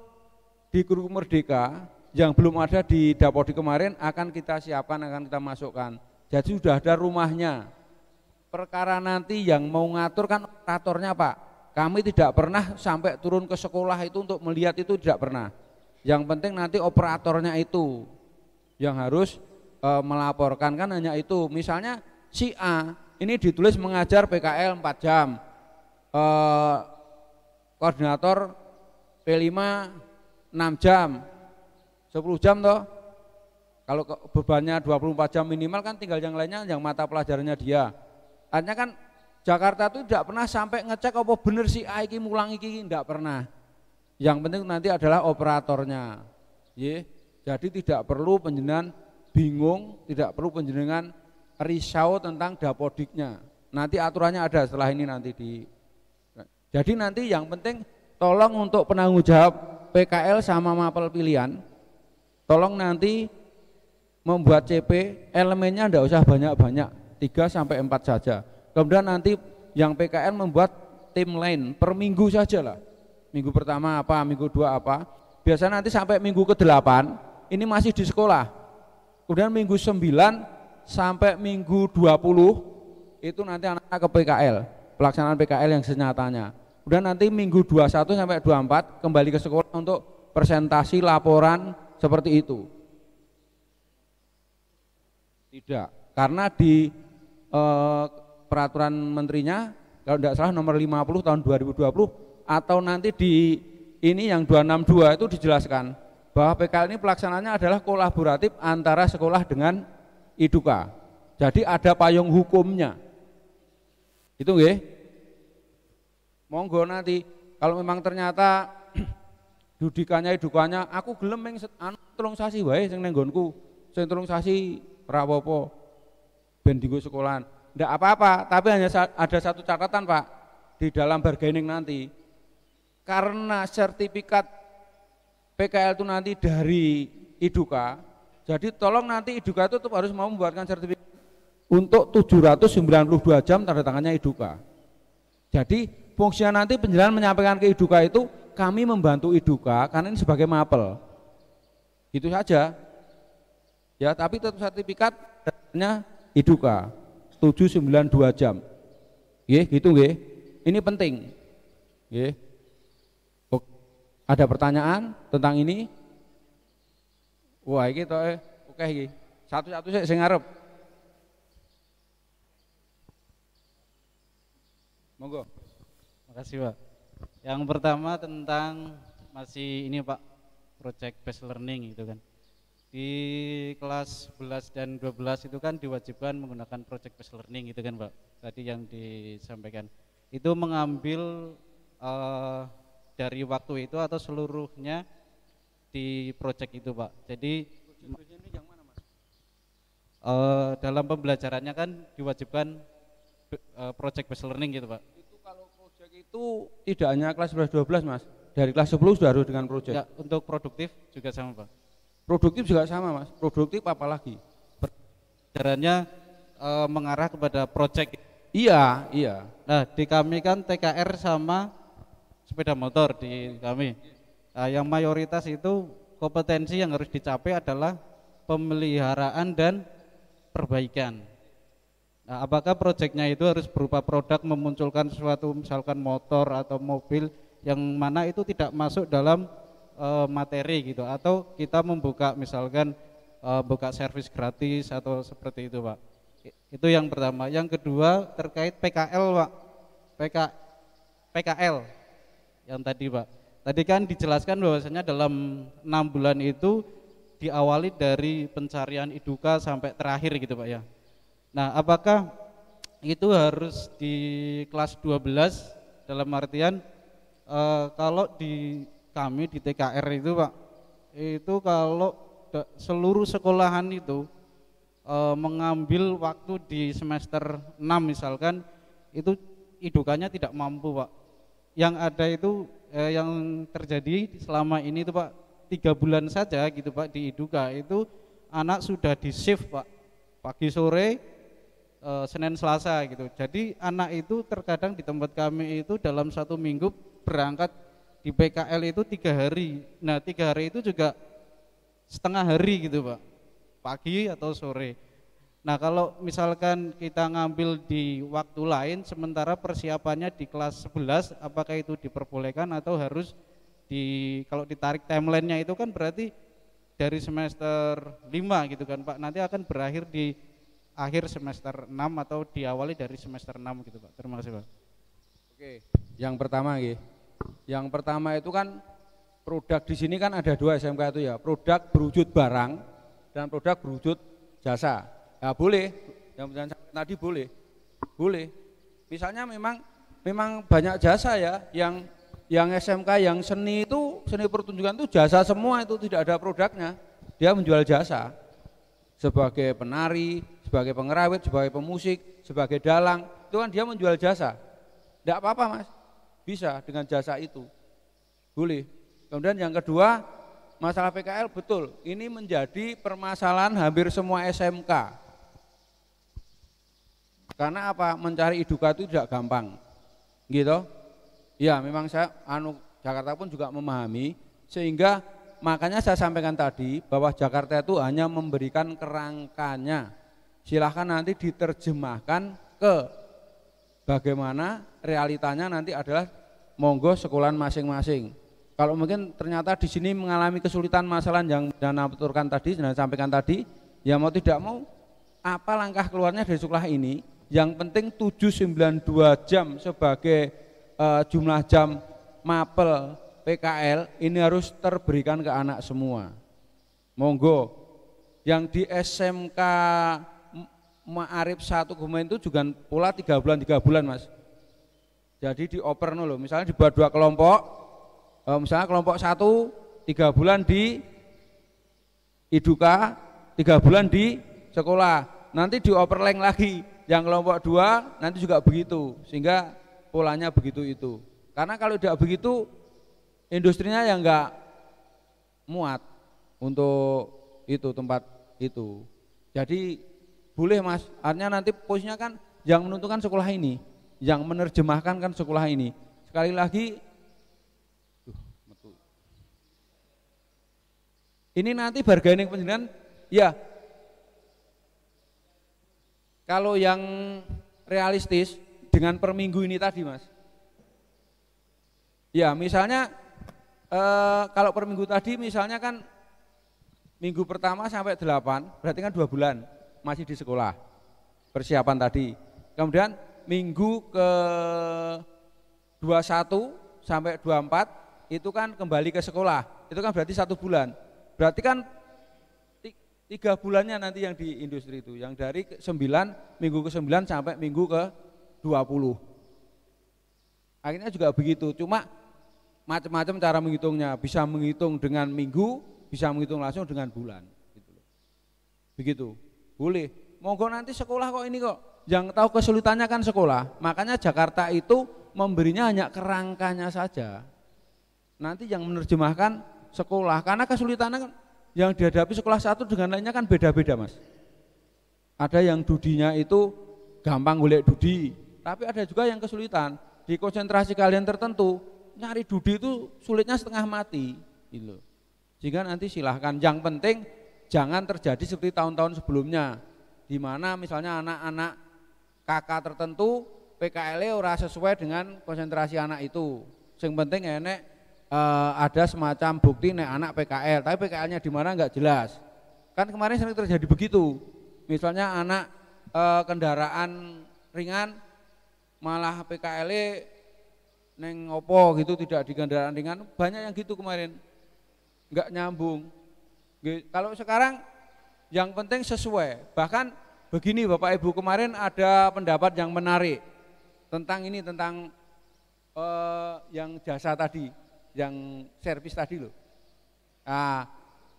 di kurikulum Merdeka yang belum ada di Dapodik kemarin akan kita siapkan, akan kita masukkan. Jadi sudah ada rumahnya. Perkara nanti yang mau ngatur kan operatornya Pak. Kami tidak pernah sampai turun ke sekolah itu untuk melihat, itu tidak pernah. Yang penting nanti operatornya itu yang harus melaporkan kan hanya itu. Misalnya si A ini ditulis mengajar PKL 4 jam, koordinator P5 6 jam, 10 jam toh. Kalau bebannya 24 jam minimal kan tinggal yang lainnya yang mata pelajarannya dia. Artinya kan Jakarta itu tidak pernah sampai ngecek apa bener si A iki mulang iki, tidak pernah. Yang penting nanti adalah operatornya. Jadi tidak perlu penjenengan bingung, tidak perlu penjenengan risau tentang dapodiknya. Nanti aturannya ada setelah ini nanti di. Jadi nanti yang penting tolong untuk penanggung jawab PKL sama mapel pilihan, tolong nanti membuat CP elemennya tidak usah banyak-banyak, 3 sampai 4 saja. Kemudian nanti yang PKL membuat tim lain per minggu saja lah. Minggu pertama apa, minggu 2 apa. Biasanya nanti sampai minggu ke-8 ini masih di sekolah. Kemudian minggu 9 sampai minggu 20 itu nanti anak-anak ke PKL, pelaksanaan PKL yang senyatanya. Kemudian nanti minggu 21 sampai 24 kembali ke sekolah untuk presentasi laporan seperti itu. Tidak, karena di peraturan menterinya kalau tidak salah nomor 50 tahun 2020 atau nanti di ini yang 262 itu dijelaskan bahwa PKL ini pelaksanaannya adalah kolaboratif antara sekolah dengan Iduka. Jadi ada payung hukumnya. Itu nggih. Monggo nanti kalau memang ternyata dudikanya Idukanya aku gelem ning telung sasi wae sing ning nggonku. Sing telung sasi ora apa-apa. Ben dienggo sekolahan. Ndak apa-apa, tapi hanya ada satu catatan, Pak, di dalam bargaining nanti. Karena sertifikat PKL itu nanti dari Iduka, jadi tolong nanti Iduka itu tetap harus mau membuatkan sertifikat untuk 792 jam tanda tangannya Iduka. Jadi fungsinya nanti penjelasan menyampaikan ke Iduka itu kami membantu Iduka karena ini sebagai mapel. Itu saja. Ya, tapi tetap sertifikatnya Iduka 792 jam. Nggih, gitu nggih. Ini penting. Nggih. Ada pertanyaan tentang ini? Wah, iki toh oke iki. Satu-satu sing ngarep. Monggo. Makasih, Pak. Yang pertama tentang masih ini, Pak, project based learning itu kan. Di kelas 11 dan 12 itu kan diwajibkan menggunakan project based learning itu kan, Pak. Tadi yang disampaikan. Itu mengambil dari waktu itu atau seluruhnya di project itu, Pak. Jadi ini yang mana, Mas? Dalam pembelajarannya kan diwajibkan project based learning gitu, Pak. Itu kalau project itu tidak hanya kelas 11 12, Mas. Dari kelas 10 sudah harus dengan project. Ya, untuk produktif juga sama, Pak. Produktif juga sama, Mas. Produktif apa lagi? Pembelajarannya mengarah kepada project. Iya, iya. Nah, di kami kan TKR sama sepeda motor di kami. Nah, yang mayoritas itu kompetensi yang harus dicapai adalah pemeliharaan dan perbaikan. Nah, apakah proyeknya itu harus berupa produk memunculkan sesuatu misalkan motor atau mobil yang mana itu tidak masuk dalam materi gitu, atau kita membuka misalkan buka servis gratis atau seperti itu, Pak. Itu yang pertama. Yang kedua terkait PKL, Pak. PKL yang tadi, Pak. Tadi kan dijelaskan bahwasanya dalam 6 bulan itu diawali dari pencarian Iduka sampai terakhir gitu, Pak ya. Nah, apakah itu harus di kelas 12 dalam artian kalau di kami di TKR itu, Pak, itu kalau seluruh sekolahan itu mengambil waktu di semester 6 misalkan itu Idukanya tidak mampu, Pak. Yang ada itu yang terjadi selama ini itu, Pak, 3 bulan saja gitu, Pak, di Iduka itu anak sudah di shift, Pak, pagi sore Senin Selasa gitu. Jadi anak itu terkadang di tempat kami itu dalam 1 minggu berangkat di PKL itu 3 hari. Nah, 3 hari itu juga setengah hari gitu, Pak, pagi atau sore. Nah, kalau misalkan kita ngambil di waktu lain sementara persiapannya di kelas 11, apakah itu diperbolehkan atau harus kalau ditarik timelinenya itu kan berarti dari semester 5 gitu kan Pak, nanti akan berakhir di akhir semester 6 atau diawali dari semester 6 gitu Pak. Terima kasih Pak. Oke, yang pertama ya. Yang pertama itu kan produk di sini kan ada 2 SMK itu ya, produk berwujud barang dan produk berwujud jasa. Ya boleh, yang tadi boleh. Boleh. Misalnya memang banyak jasa ya, yang SMK yang seni itu, seni pertunjukan itu jasa semua, itu tidak ada produknya. Dia menjual jasa. Sebagai penari, sebagai pengerawit, sebagai pemusik, sebagai dalang, itu kan dia menjual jasa. Tidak apa-apa Mas, bisa dengan jasa itu, boleh. Kemudian yang kedua, masalah PKL betul, ini menjadi permasalahan hampir semua SMK. Karena apa? Mencari iduka itu tidak gampang, gitu. Ya memang Jakarta pun juga memahami, sehingga makanya saya sampaikan tadi bahwa Jakarta itu hanya memberikan kerangkanya. Silahkan nanti diterjemahkan ke bagaimana realitanya nanti adalah monggo sekolahan masing-masing. Kalau mungkin ternyata di sini mengalami kesulitan masalah yang dan aturkan tadi, dan sampaikan tadi, ya mau tidak mau apa langkah keluarnya dari sekolah ini? Yang penting 792 jam sebagai jumlah jam mapel PKL ini harus terberikan ke anak semua. Monggo. Yang di SMK Ma'arif 1 Kebumen itu juga pola 3 bulan Mas. Jadi dioper loh, misalnya dibuat 2 kelompok, misalnya kelompok 1 3 bulan di iduka, 3 bulan di sekolah, nanti dioper leng lagi, yang kelompok 2 nanti juga begitu, sehingga polanya begitu itu. Karena kalau tidak begitu, industrinya yang enggak muat untuk itu tempat itu. Jadi boleh Mas, artinya nanti posisinya kan yang menentukan sekolah ini, yang menerjemahkan kan sekolah ini. Sekali lagi, ini nanti bargaining pendidikan, ya kalau yang realistis dengan per minggu ini tadi Mas. Ya misalnya kalau per minggu tadi misalnya kan minggu pertama sampai 8, berarti kan 2 bulan masih di sekolah persiapan tadi. Kemudian minggu ke 21 sampai 24 itu kan kembali ke sekolah, itu kan berarti 1 bulan. Berarti kan 3 bulannya nanti yang di industri itu, yang dari minggu ke 9 sampai minggu ke 20. Akhirnya juga begitu, cuma macam-macam cara menghitungnya, bisa menghitung dengan minggu, bisa menghitung langsung dengan bulan. Begitu, boleh. Monggo nanti sekolah kok ini kok, yang tahu kesulitannya kan sekolah, makanya Jakarta itu memberinya hanya kerangkanya saja. Nanti yang menerjemahkan sekolah, karena kesulitannya kan yang dihadapi sekolah satu dengan lainnya kan beda-beda Mas. Ada yang dudinya itu gampang golek dudi, tapi ada juga yang kesulitan di konsentrasi kalian tertentu, nyari dudi itu sulitnya setengah mati gitu. Sehingga nanti silahkan, yang penting jangan terjadi seperti tahun-tahun sebelumnya, di mana misalnya anak-anak kakak tertentu PKL ora sesuai dengan konsentrasi anak itu. Yang penting enek ada semacam bukti nek anak PKL, tapi PKL-nya di mana enggak jelas. Kan kemarin sering terjadi begitu. Misalnya anak kendaraan ringan malah PKL neng opo gitu, tidak di kendaraan ringan, banyak yang gitu kemarin. Enggak nyambung. Kalau sekarang yang penting sesuai. Bahkan begini Bapak Ibu, kemarin ada pendapat yang menarik tentang ini, tentang yang jasa tadi, yang servis tadi loh. Nah,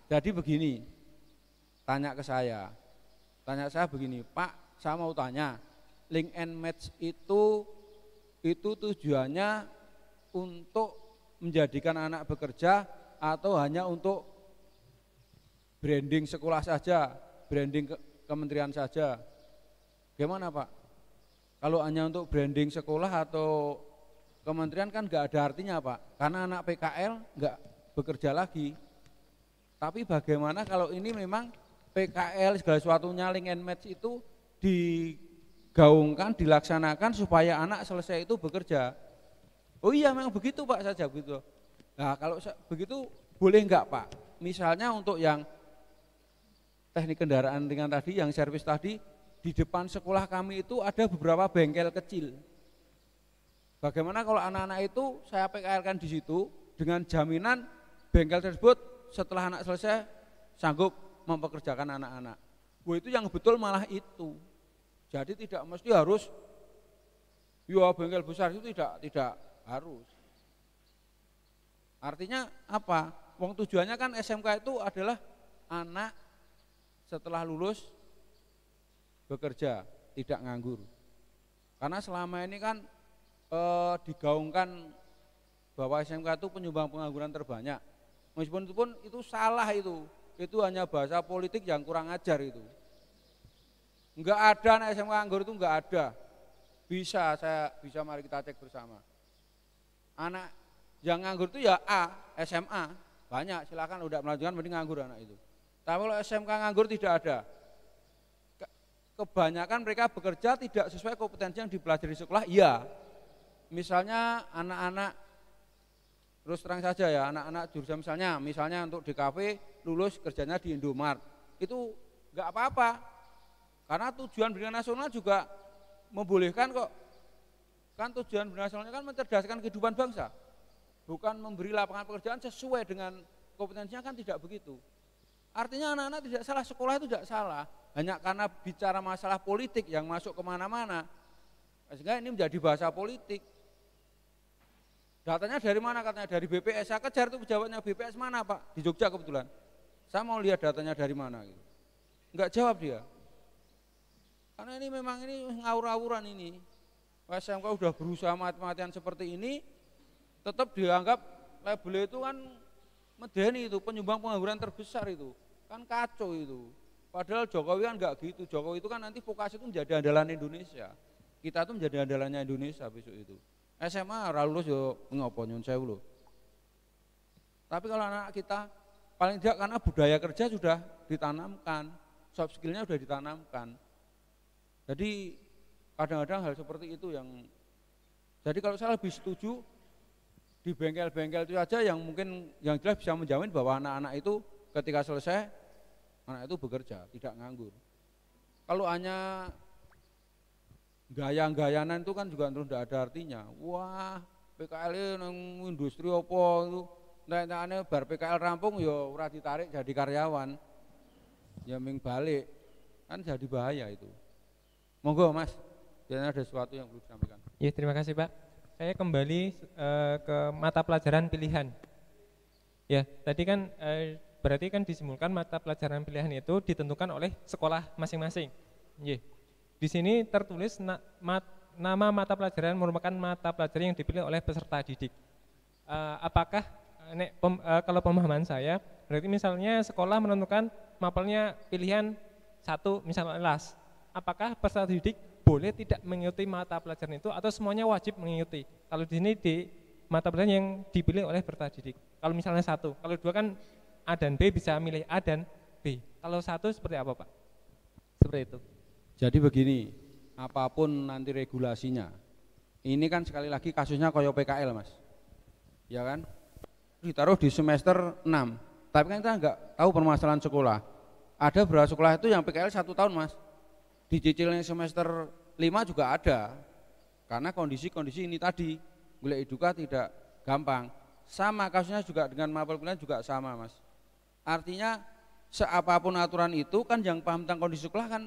jadi begini, tanya saya begini, Pak, saya mau tanya, link and match itu tujuannya untuk menjadikan anak bekerja atau hanya untuk branding sekolah saja, branding kementerian saja? Gimana Pak? Kalau hanya untuk branding sekolah atau kementerian kan nggak ada artinya Pak, karena anak PKL nggak bekerja lagi. Tapi bagaimana kalau ini memang PKL segala sesuatunya link and match itu digaungkan, dilaksanakan supaya anak selesai itu bekerja. Oh iya memang begitu Pak, saja begitu. Nah kalau begitu boleh enggak Pak? Misalnya untuk yang teknik kendaraan ringan tadi, yang servis tadi, di depan sekolah kami itu ada beberapa bengkel kecil. Bagaimana kalau anak-anak itu saya PKL-kan di situ dengan jaminan bengkel tersebut setelah anak selesai sanggup mempekerjakan anak-anak. Itu yang betul malah itu. Jadi tidak mesti harus ya bengkel besar itu tidak harus. Artinya apa? Wong tujuannya kan SMK itu adalah anak setelah lulus bekerja, tidak nganggur. Karena selama ini kan digaungkan bahwa SMK itu penyumbang pengangguran terbanyak. Meskipun itu salah itu hanya bahasa politik yang kurang ajar itu. Enggak ada anak SMK nganggur itu enggak ada. Bisa mari kita cek bersama. Anak yang nganggur itu ya A, SMA, banyak silakan udah melanjutkan mending nganggur anak itu. Tapi kalau SMK nganggur tidak ada. Kebanyakan mereka bekerja tidak sesuai kompetensi yang dipelajari di sekolah, iya. Misalnya anak-anak, terus terang saja ya, anak-anak jurusan misalnya untuk DKV lulus kerjanya di Indomaret, itu enggak apa-apa. Karena tujuan pendidikan nasional juga membolehkan kok. Kan tujuan pendidikan nasional kan mencerdaskan kehidupan bangsa. Bukan memberi lapangan pekerjaan sesuai dengan kompetensinya, kan tidak begitu. Artinya anak-anak tidak salah, sekolah itu tidak salah. Hanya karena bicara masalah politik yang masuk kemana-mana, sehingga ini menjadi bahasa politik. Datanya dari mana katanya? Dari BPS. Saya kejar itu pejabatnya BPS mana Pak? Di Jogja kebetulan. Saya mau lihat datanya dari mana gitu. Enggak jawab dia. Karena ini memang ini ngawur-ngawuran ini. SMK udah berusaha mati-matian seperti ini, tetap dianggap label itu kan medeni itu, penyumbang pengangguran terbesar itu. Kan kacau itu. Padahal Jokowi kan enggak gitu. Jokowi itu kan nanti vokasi itu menjadi andalan Indonesia. Kita tuh menjadi andalannya Indonesia besok itu. SMA ora lulus yo ngopo nyun sewu lho. Tapi kalau anak kita paling tidak karena budaya kerja sudah ditanamkan, soft skillnya sudah ditanamkan. Jadi kadang-kadang hal seperti itu yang, jadi kalau saya lebih setuju di bengkel-bengkel itu aja yang mungkin yang jelas bisa menjamin bahwa anak-anak itu ketika selesai anak itu bekerja, tidak nganggur. Kalau hanya gaya-gayanan itu kan juga terus tidak ada artinya. Wah, PKL nang industri apa itu, nek bar PKL rampung ya ora ditarik jadi karyawan. Ya ming balik. Kan jadi bahaya itu. Monggo Mas, biasanya ada sesuatu yang perlu disampaikan. Ya, terima kasih Pak. Saya kembali ke mata pelajaran pilihan. Ya, tadi kan berarti kan disimpulkan mata pelajaran pilihan itu ditentukan oleh sekolah masing-masing. Ya. Di sini tertulis nama mata pelajaran merupakan mata pelajaran yang dipilih oleh peserta didik. Apakah kalau pemahaman saya, berarti misalnya sekolah menentukan mapelnya pilihan satu, misalnya las. Apakah peserta didik boleh tidak mengikuti mata pelajaran itu atau semuanya wajib mengikuti? Kalau di sini di mata pelajaran yang dipilih oleh peserta didik. Kalau misalnya satu, kalau dua kan A dan B bisa milih A dan B. Kalau satu seperti apa Pak? Seperti itu. Jadi begini, apapun nanti regulasinya, ini kan sekali lagi kasusnya koyo PKL Mas, ya kan? Ditaruh di semester 6, tapi kan kita nggak tahu permasalahan sekolah. Ada beberapa sekolah itu yang PKL 1 tahun Mas, dicicilnya semester 5 juga ada, karena kondisi-kondisi ini tadi, golek eduka tidak gampang. Sama kasusnya juga dengan mapel pilihan juga sama Mas. Artinya seapapun aturan itu kan yang paham tentang kondisi sekolah kan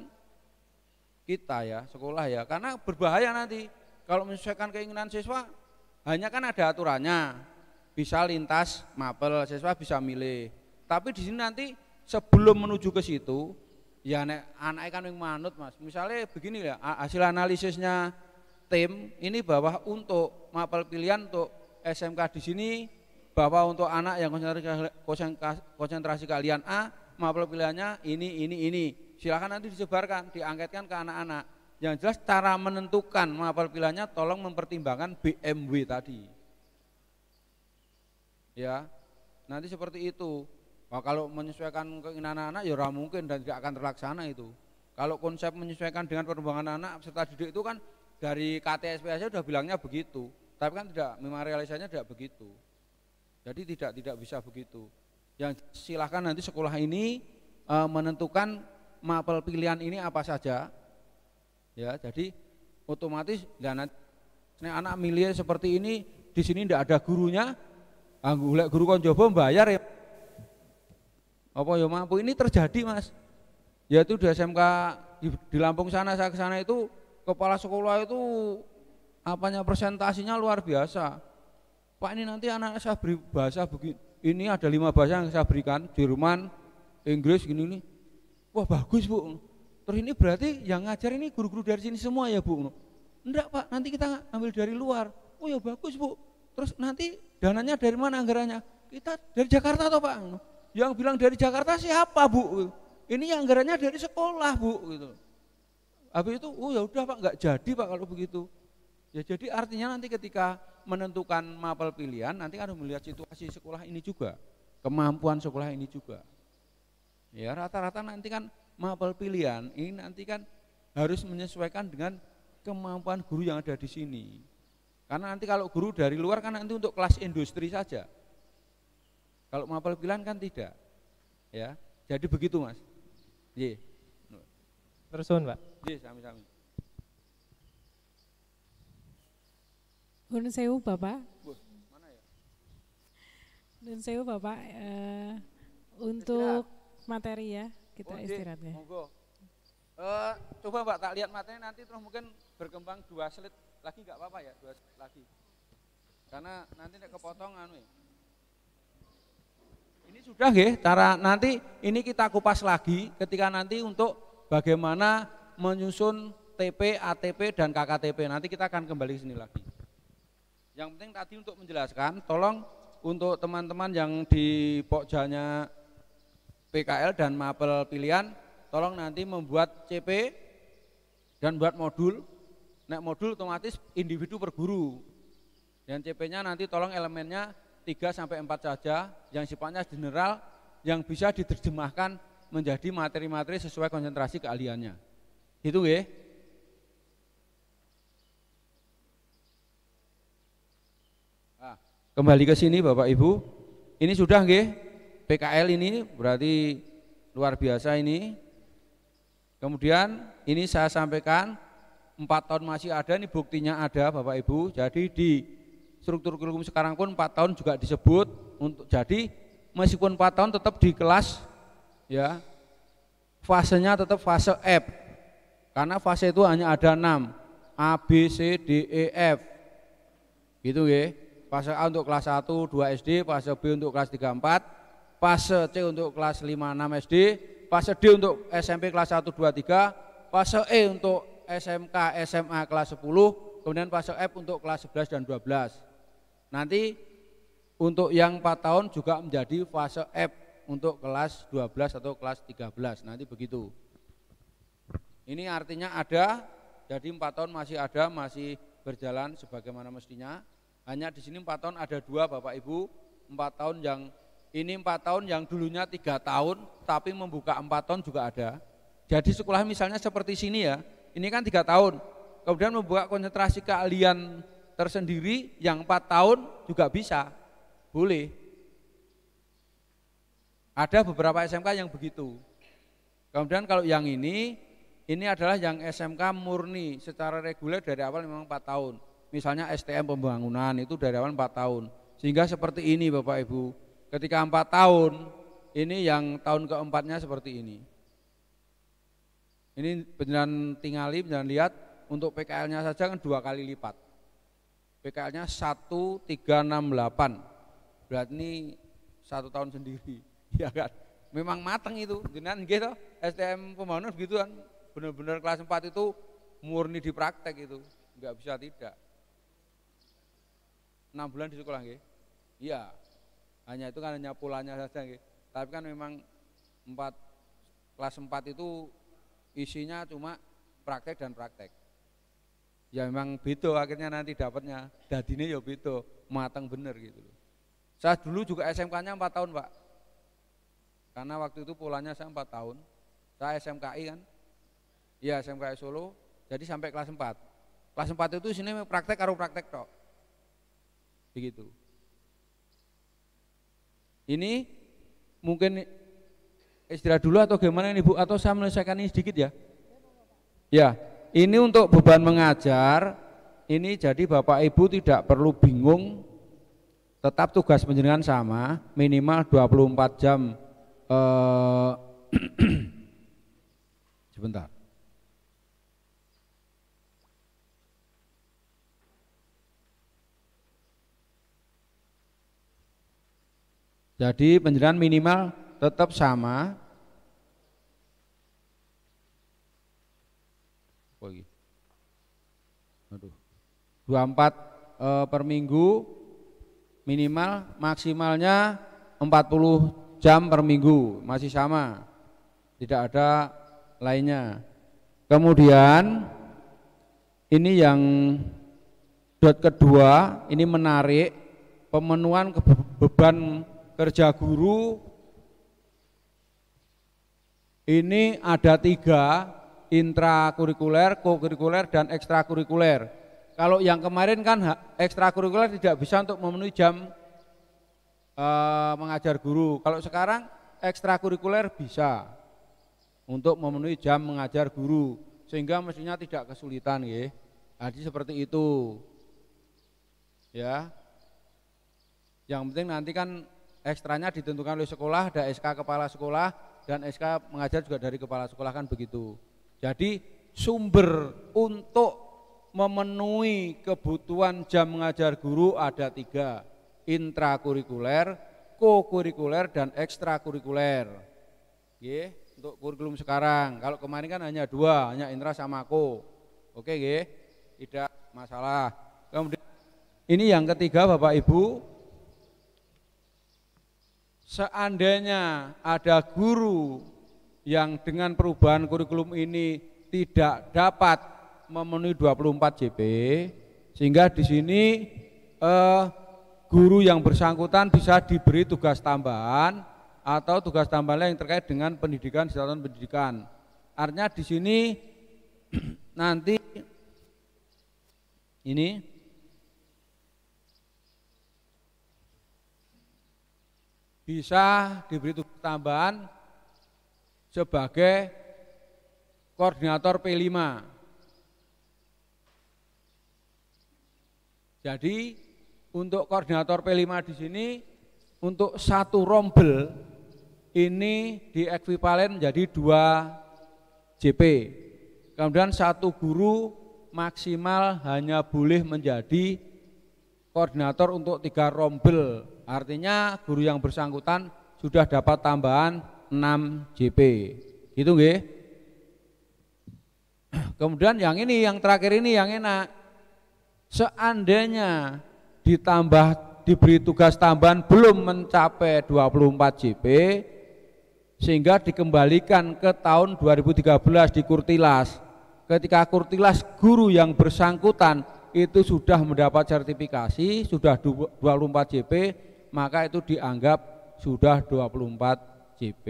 kita ya, sekolah ya, karena berbahaya nanti kalau menyesuaikan keinginan siswa, hanya kan ada aturannya, bisa lintas mapel, siswa bisa milih. Tapi di sini nanti sebelum menuju ke situ, ya anak kan yang manut Mas. Misalnya begini ya, hasil analisisnya tim ini bahwa untuk mapel pilihan untuk SMK di sini, bahwa untuk anak yang konsentrasi kalian A, mapel pilihannya ini. Silakan nanti disebarkan, diangketkan ke anak-anak. Yang jelas cara menentukan mapel pilihannya tolong mempertimbangkan BMW tadi. Ya, nanti seperti itu. Wah, kalau menyesuaikan keinginan anak-anak ya mungkin dan tidak akan terlaksana itu. Kalau konsep menyesuaikan dengan perkembangan anak peserta didik itu kan dari KTSP saja sudah bilangnya begitu. Tapi kan tidak, memang realisasinya tidak begitu. Jadi tidak bisa begitu. Yang silahkan nanti sekolah ini menentukan mapel pilihan ini apa saja. Ya, jadi otomatis dan anak milih seperti ini di sini tidak ada gurunya, golek guru kon coba bayar ya. Apa ya mampu ini terjadi Mas. Yaitu di SMK di Lampung sana, saya ke sana itu kepala sekolah itu apanya presentasinya luar biasa. Pak, ini nanti anak saya beri bahasa begini. Ini ada 5 bahasa yang saya berikan, Jerman, Inggris gini nih. Wah, bagus, Bu. Terus ini berarti yang ngajar ini guru-guru dari sini semua ya, Bu? Enggak, Pak, nanti kita ambil dari luar. Oh ya bagus, Bu. Terus nanti dananya dari mana anggarannya? Kita dari Jakarta toh, Pak. Yang bilang dari Jakarta siapa, Bu? Ini yang anggarannya dari sekolah, Bu, gitu. Habis itu, oh ya udah Pak, enggak jadi Pak kalau begitu. Ya jadi artinya nanti ketika menentukan mapel pilihan nanti harus melihat situasi sekolah ini juga, kemampuan sekolah ini juga. Ya rata-rata nanti kan mapel pilihan ini nanti kan harus menyesuaikan dengan kemampuan guru yang ada di sini. Karena nanti kalau guru dari luar kan nanti untuk kelas industri saja. Kalau mapel pilihan kan tidak. Ya, jadi begitu Mas. Ye. Terusun Pak. Ye, sami-sami. Nun sewu Bapak. Mana ya? Nun sewu Bapak, untuk materi ya kita istirahat ya. Monggo. Coba Mbak tak lihat materi nanti terus mungkin berkembang 2 slide lagi nggak apa-apa ya, 2 slide lagi. Karena nanti nek kepotong anu ya. Ini sudah nggih, cara nanti ini kita kupas lagi ketika nanti untuk bagaimana menyusun TP, ATP dan KKTP. Nanti kita akan kembali ke sini lagi. Yang penting tadi untuk menjelaskan, tolong untuk teman-teman yang di pokjalnya PKL dan mapel pilihan, tolong nanti membuat CP dan buat modul. Nek modul otomatis individu per guru. Dan CP-nya nanti tolong elemennya 3-4 saja, yang sifatnya general, yang bisa diterjemahkan menjadi materi-materi sesuai konsentrasi keahliannya. Itu nggih. Kembali ke sini Bapak Ibu, ini sudah nggih, PKL ini berarti luar biasa ini. Kemudian ini saya sampaikan 4 tahun masih ada, ini buktinya ada Bapak Ibu. Jadi di struktur kurikulum sekarang pun 4 tahun juga disebut untuk jadi meskipun 4 tahun tetap di kelas ya, fasenya tetap fase F. Karena fase itu hanya ada 6, A, B, C, D, E, F. Gitu nggih. Fase A untuk kelas 1, 2 SD, fase B untuk kelas 3, 4, fase C untuk kelas 5, 6 SD, fase D untuk SMP kelas 1, 2, 3, fase E untuk SMK, SMA kelas 10, kemudian fase F untuk kelas 11 dan 12. Nanti untuk yang 4 tahun juga menjadi fase F untuk kelas 12 atau kelas 13, nanti begitu. Ini artinya ada, jadi 4 tahun masih ada, masih berjalan sebagaimana mestinya. Hanya di sini 4 tahun ada 2 Bapak Ibu, 4 tahun yang ini 4 tahun yang dulunya 3 tahun tapi membuka 4 tahun juga ada. Jadi sekolah misalnya seperti sini ya, ini kan 3 tahun, kemudian membuka konsentrasi keahlian tersendiri yang 4 tahun juga bisa, boleh. Ada beberapa SMK yang begitu. Kemudian kalau yang ini adalah yang SMK murni secara reguler dari awal memang 4 tahun. Misalnya STM pembangunan itu dari awal 4 tahun. Sehingga seperti ini Bapak Ibu, ketika 4 tahun, ini yang tahun keempatnya seperti ini. Ini beneran tingali, beneran lihat, untuk PKL-nya saja kan 2 kali lipat. PKL-nya 1368, berarti ini 1 tahun sendiri, ya kan? Memang mateng itu, beneran gitu, STM pembangunan begitu kan, benar-benar kelas 4 itu murni di praktek itu, enggak bisa tidak. 6 bulan di sekolah nggih. Iya. Hanya itu kan hanya polanya saja nggih. Tapi kan memang kelas 4 itu isinya cuma praktek dan praktek. Ya memang beda akhirnya nanti dapatnya. Dadine ya beda, matang bener gitu loh. Saya dulu juga SMK-nya 4 tahun, Pak. Karena waktu itu polanya saya 4 tahun. Saya SMKI kan. Iya, SMKI Solo. Jadi sampai kelas 4. Kelas 4 itu sini praktek karo praktek tok. Begitu. Ini mungkin istirahat dulu atau gimana ini Bu, atau saya menyelesaikan ini sedikit ya. Ya, ini untuk beban mengajar, ini jadi Bapak Ibu tidak perlu bingung, tetap tugas penjenengan sama, minimal 24 jam. Sebentar. Jadi penjenengan minimal tetap sama. Aduh. 24 per minggu minimal, maksimalnya 40 jam per minggu, masih sama, tidak ada lainnya. Kemudian ini yang dot kedua, ini menarik, pemenuhan beban kerja guru. Ini ada 3, intrakurikuler, kokurikuler, dan ekstrakurikuler. Kalau yang kemarin kan ekstrakurikuler tidak bisa untuk memenuhi jam mengajar guru. Kalau sekarang ekstrakurikuler bisa untuk memenuhi jam mengajar guru, sehingga mestinya tidak kesulitan ya. Jadi seperti itu. Ya. Yang penting nanti kan ekstranya ditentukan oleh sekolah, ada SK kepala sekolah dan SK mengajar juga dari kepala sekolah, kan begitu. Jadi sumber untuk memenuhi kebutuhan jam mengajar guru ada 3, intrakurikuler, kokurikuler, dan ekstrakurikuler. Ye, untuk kurikulum sekarang. Kalau kemarin kan hanya 2, hanya intra sama ko. Oke, ye, tidak masalah. Kemudian ini yang ketiga Bapak Ibu, seandainya ada guru yang dengan perubahan kurikulum ini tidak dapat memenuhi 24 JP, sehingga di sini guru yang bersangkutan bisa diberi tugas tambahan atau tugas tambahan yang terkait dengan pendidikan, satuan pendidikan. Artinya di sini nanti ini bisa diberi tugas tambahan sebagai koordinator P5. Jadi untuk koordinator P5 di sini untuk satu rombel ini diekvivalen menjadi 2 JP. Kemudian satu guru maksimal hanya boleh menjadi koordinator untuk 3 rombel. Artinya guru yang bersangkutan sudah dapat tambahan 6 JP. Gitu nggih. Kemudian yang ini, yang terakhir ini yang enak. Seandainya diberi tugas tambahan belum mencapai 24 JP, sehingga dikembalikan ke tahun 2013 di Kurtilas. Ketika Kurtilas guru yang bersangkutan itu sudah mendapat sertifikasi, sudah 24 JP, maka itu dianggap sudah 24 JP.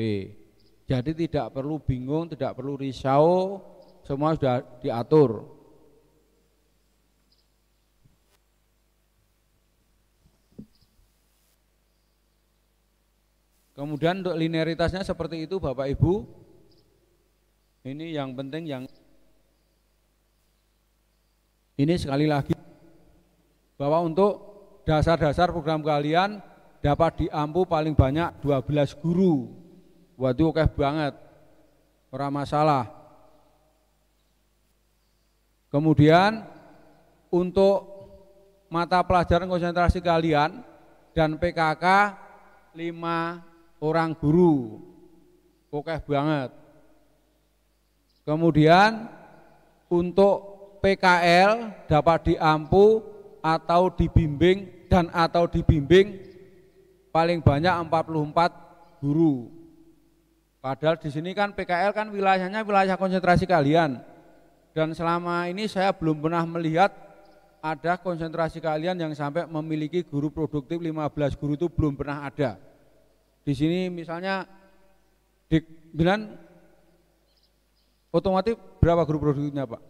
Jadi tidak perlu bingung, tidak perlu risau, semua sudah diatur. Kemudian untuk linearitasnya seperti itu Bapak Ibu. Ini yang penting, yang ini sekali lagi bahwa untuk dasar-dasar program kalian dapat diampu paling banyak 12 guru. Waduh, oke banget, ora masalah. Kemudian untuk mata pelajaran konsentrasi kalian dan PKK 5 orang guru, oke banget. Kemudian untuk PKL dapat diampu atau dibimbing atau dibimbing paling banyak 44 guru. Padahal di sini kan PKL kan wilayahnya wilayah konsentrasi kalian. Dan selama ini saya belum pernah melihat ada konsentrasi kalian yang sampai memiliki guru produktif 15 guru, itu belum pernah ada. Di sini misalnya di bilan otomotif berapa guru produktifnya Pak?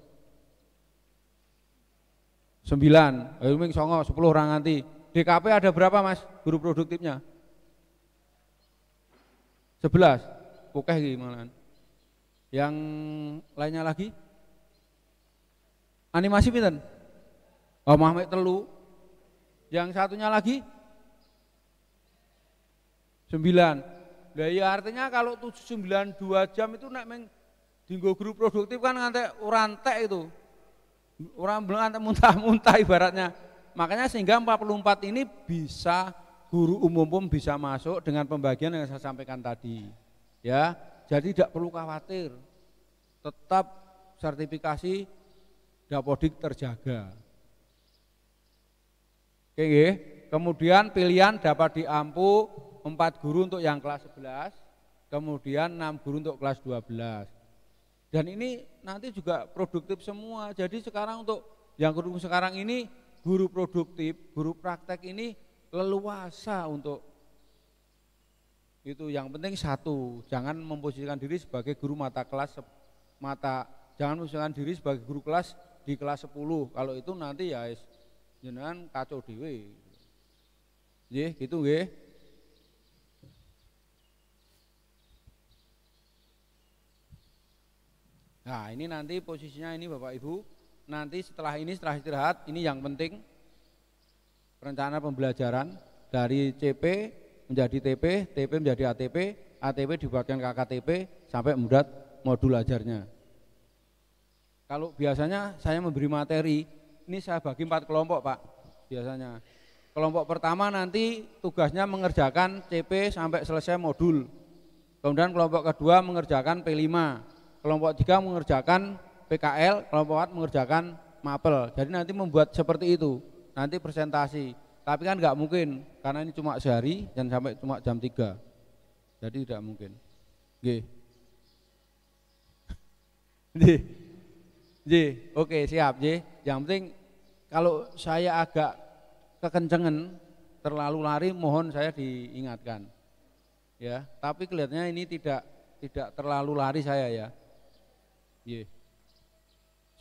9, ming songo 10 orang nanti. DKP ada berapa Mas guru produktifnya? 11. Pokeh gimana? Yang lainnya lagi? Animasi pinten? Oh, Mahmek telu. Yang satunya lagi? 9. Lah ya artinya kalau 7, 9, 2 jam itu nek meng dinggo guru produktif kan ngantek ora entek itu. Orang belum ngantek muntah-muntah ibaratnya. Makanya sehingga 44 ini bisa guru umum pun bisa masuk dengan pembagian yang saya sampaikan tadi. Ya, jadi tidak perlu khawatir. Tetap sertifikasi Dapodik terjaga. Oke, kemudian pilihan dapat diampu 4 guru untuk yang kelas 11, kemudian 6 guru untuk kelas 12. Dan ini nanti juga produktif semua. Jadi sekarang untuk yang guru sekarang ini guru produktif, guru praktek ini leluasa untuk itu. Yang penting satu, jangan memposisikan diri sebagai guru mata kelas jangan memposisikan diri sebagai guru kelas di kelas 10. Kalau itu nanti ya jenengan kacau dhewe. Nggih, gitu nggih. Nah, ini nanti posisinya ini Bapak Ibu. Nanti setelah istirahat, ini yang penting rencana pembelajaran dari CP menjadi TP, TP menjadi ATP, ATP dibuatkan ke KTP sampai mudat modul ajarnya. Kalau biasanya saya memberi materi, ini saya bagi 4 kelompok Pak, biasanya. Kelompok pertama nanti tugasnya mengerjakan CP sampai selesai modul. Kemudian kelompok kedua mengerjakan P5. Kelompok 3 mengerjakan PKL, kelompok 4 mengerjakan MAPEL. Jadi nanti membuat seperti itu, nanti presentasi. Tapi kan nggak mungkin, karena ini cuma sehari dan sampai cuma jam 3. Jadi tidak mungkin. Oke, siap. Yang penting kalau saya agak kekencengan, terlalu lari, mohon saya diingatkan. Ya, tapi kelihatannya ini tidak terlalu lari saya ya.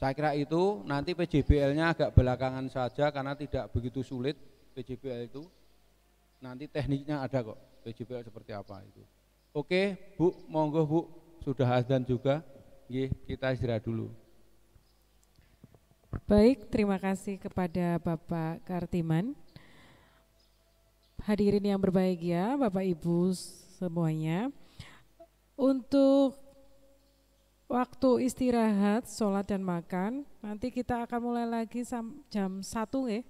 Saya kira itu nanti PJBL-nya agak belakangan saja karena tidak begitu sulit PJBL itu. Nanti tekniknya ada kok, PJBL seperti apa itu. Oke, Bu, monggo Bu, sudah azan juga. Kita istirahat dulu. Baik, terima kasih kepada Bapak Kartiman. Hadirin yang berbahagia, Bapak Ibu semuanya. Untuk waktu istirahat, sholat dan makan, nanti kita akan mulai lagi jam 1 ya.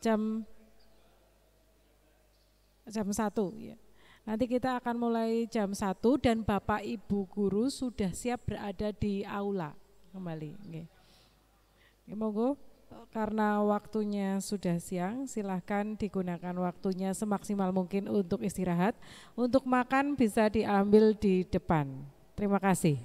Jam 1 ya. Nanti kita akan mulai jam 1 dan Bapak Ibu guru sudah siap berada di aula kembali. Monggo, karena waktunya sudah siang, silahkan digunakan waktunya semaksimal mungkin untuk istirahat. Untuk makan bisa diambil di depan. Terima kasih.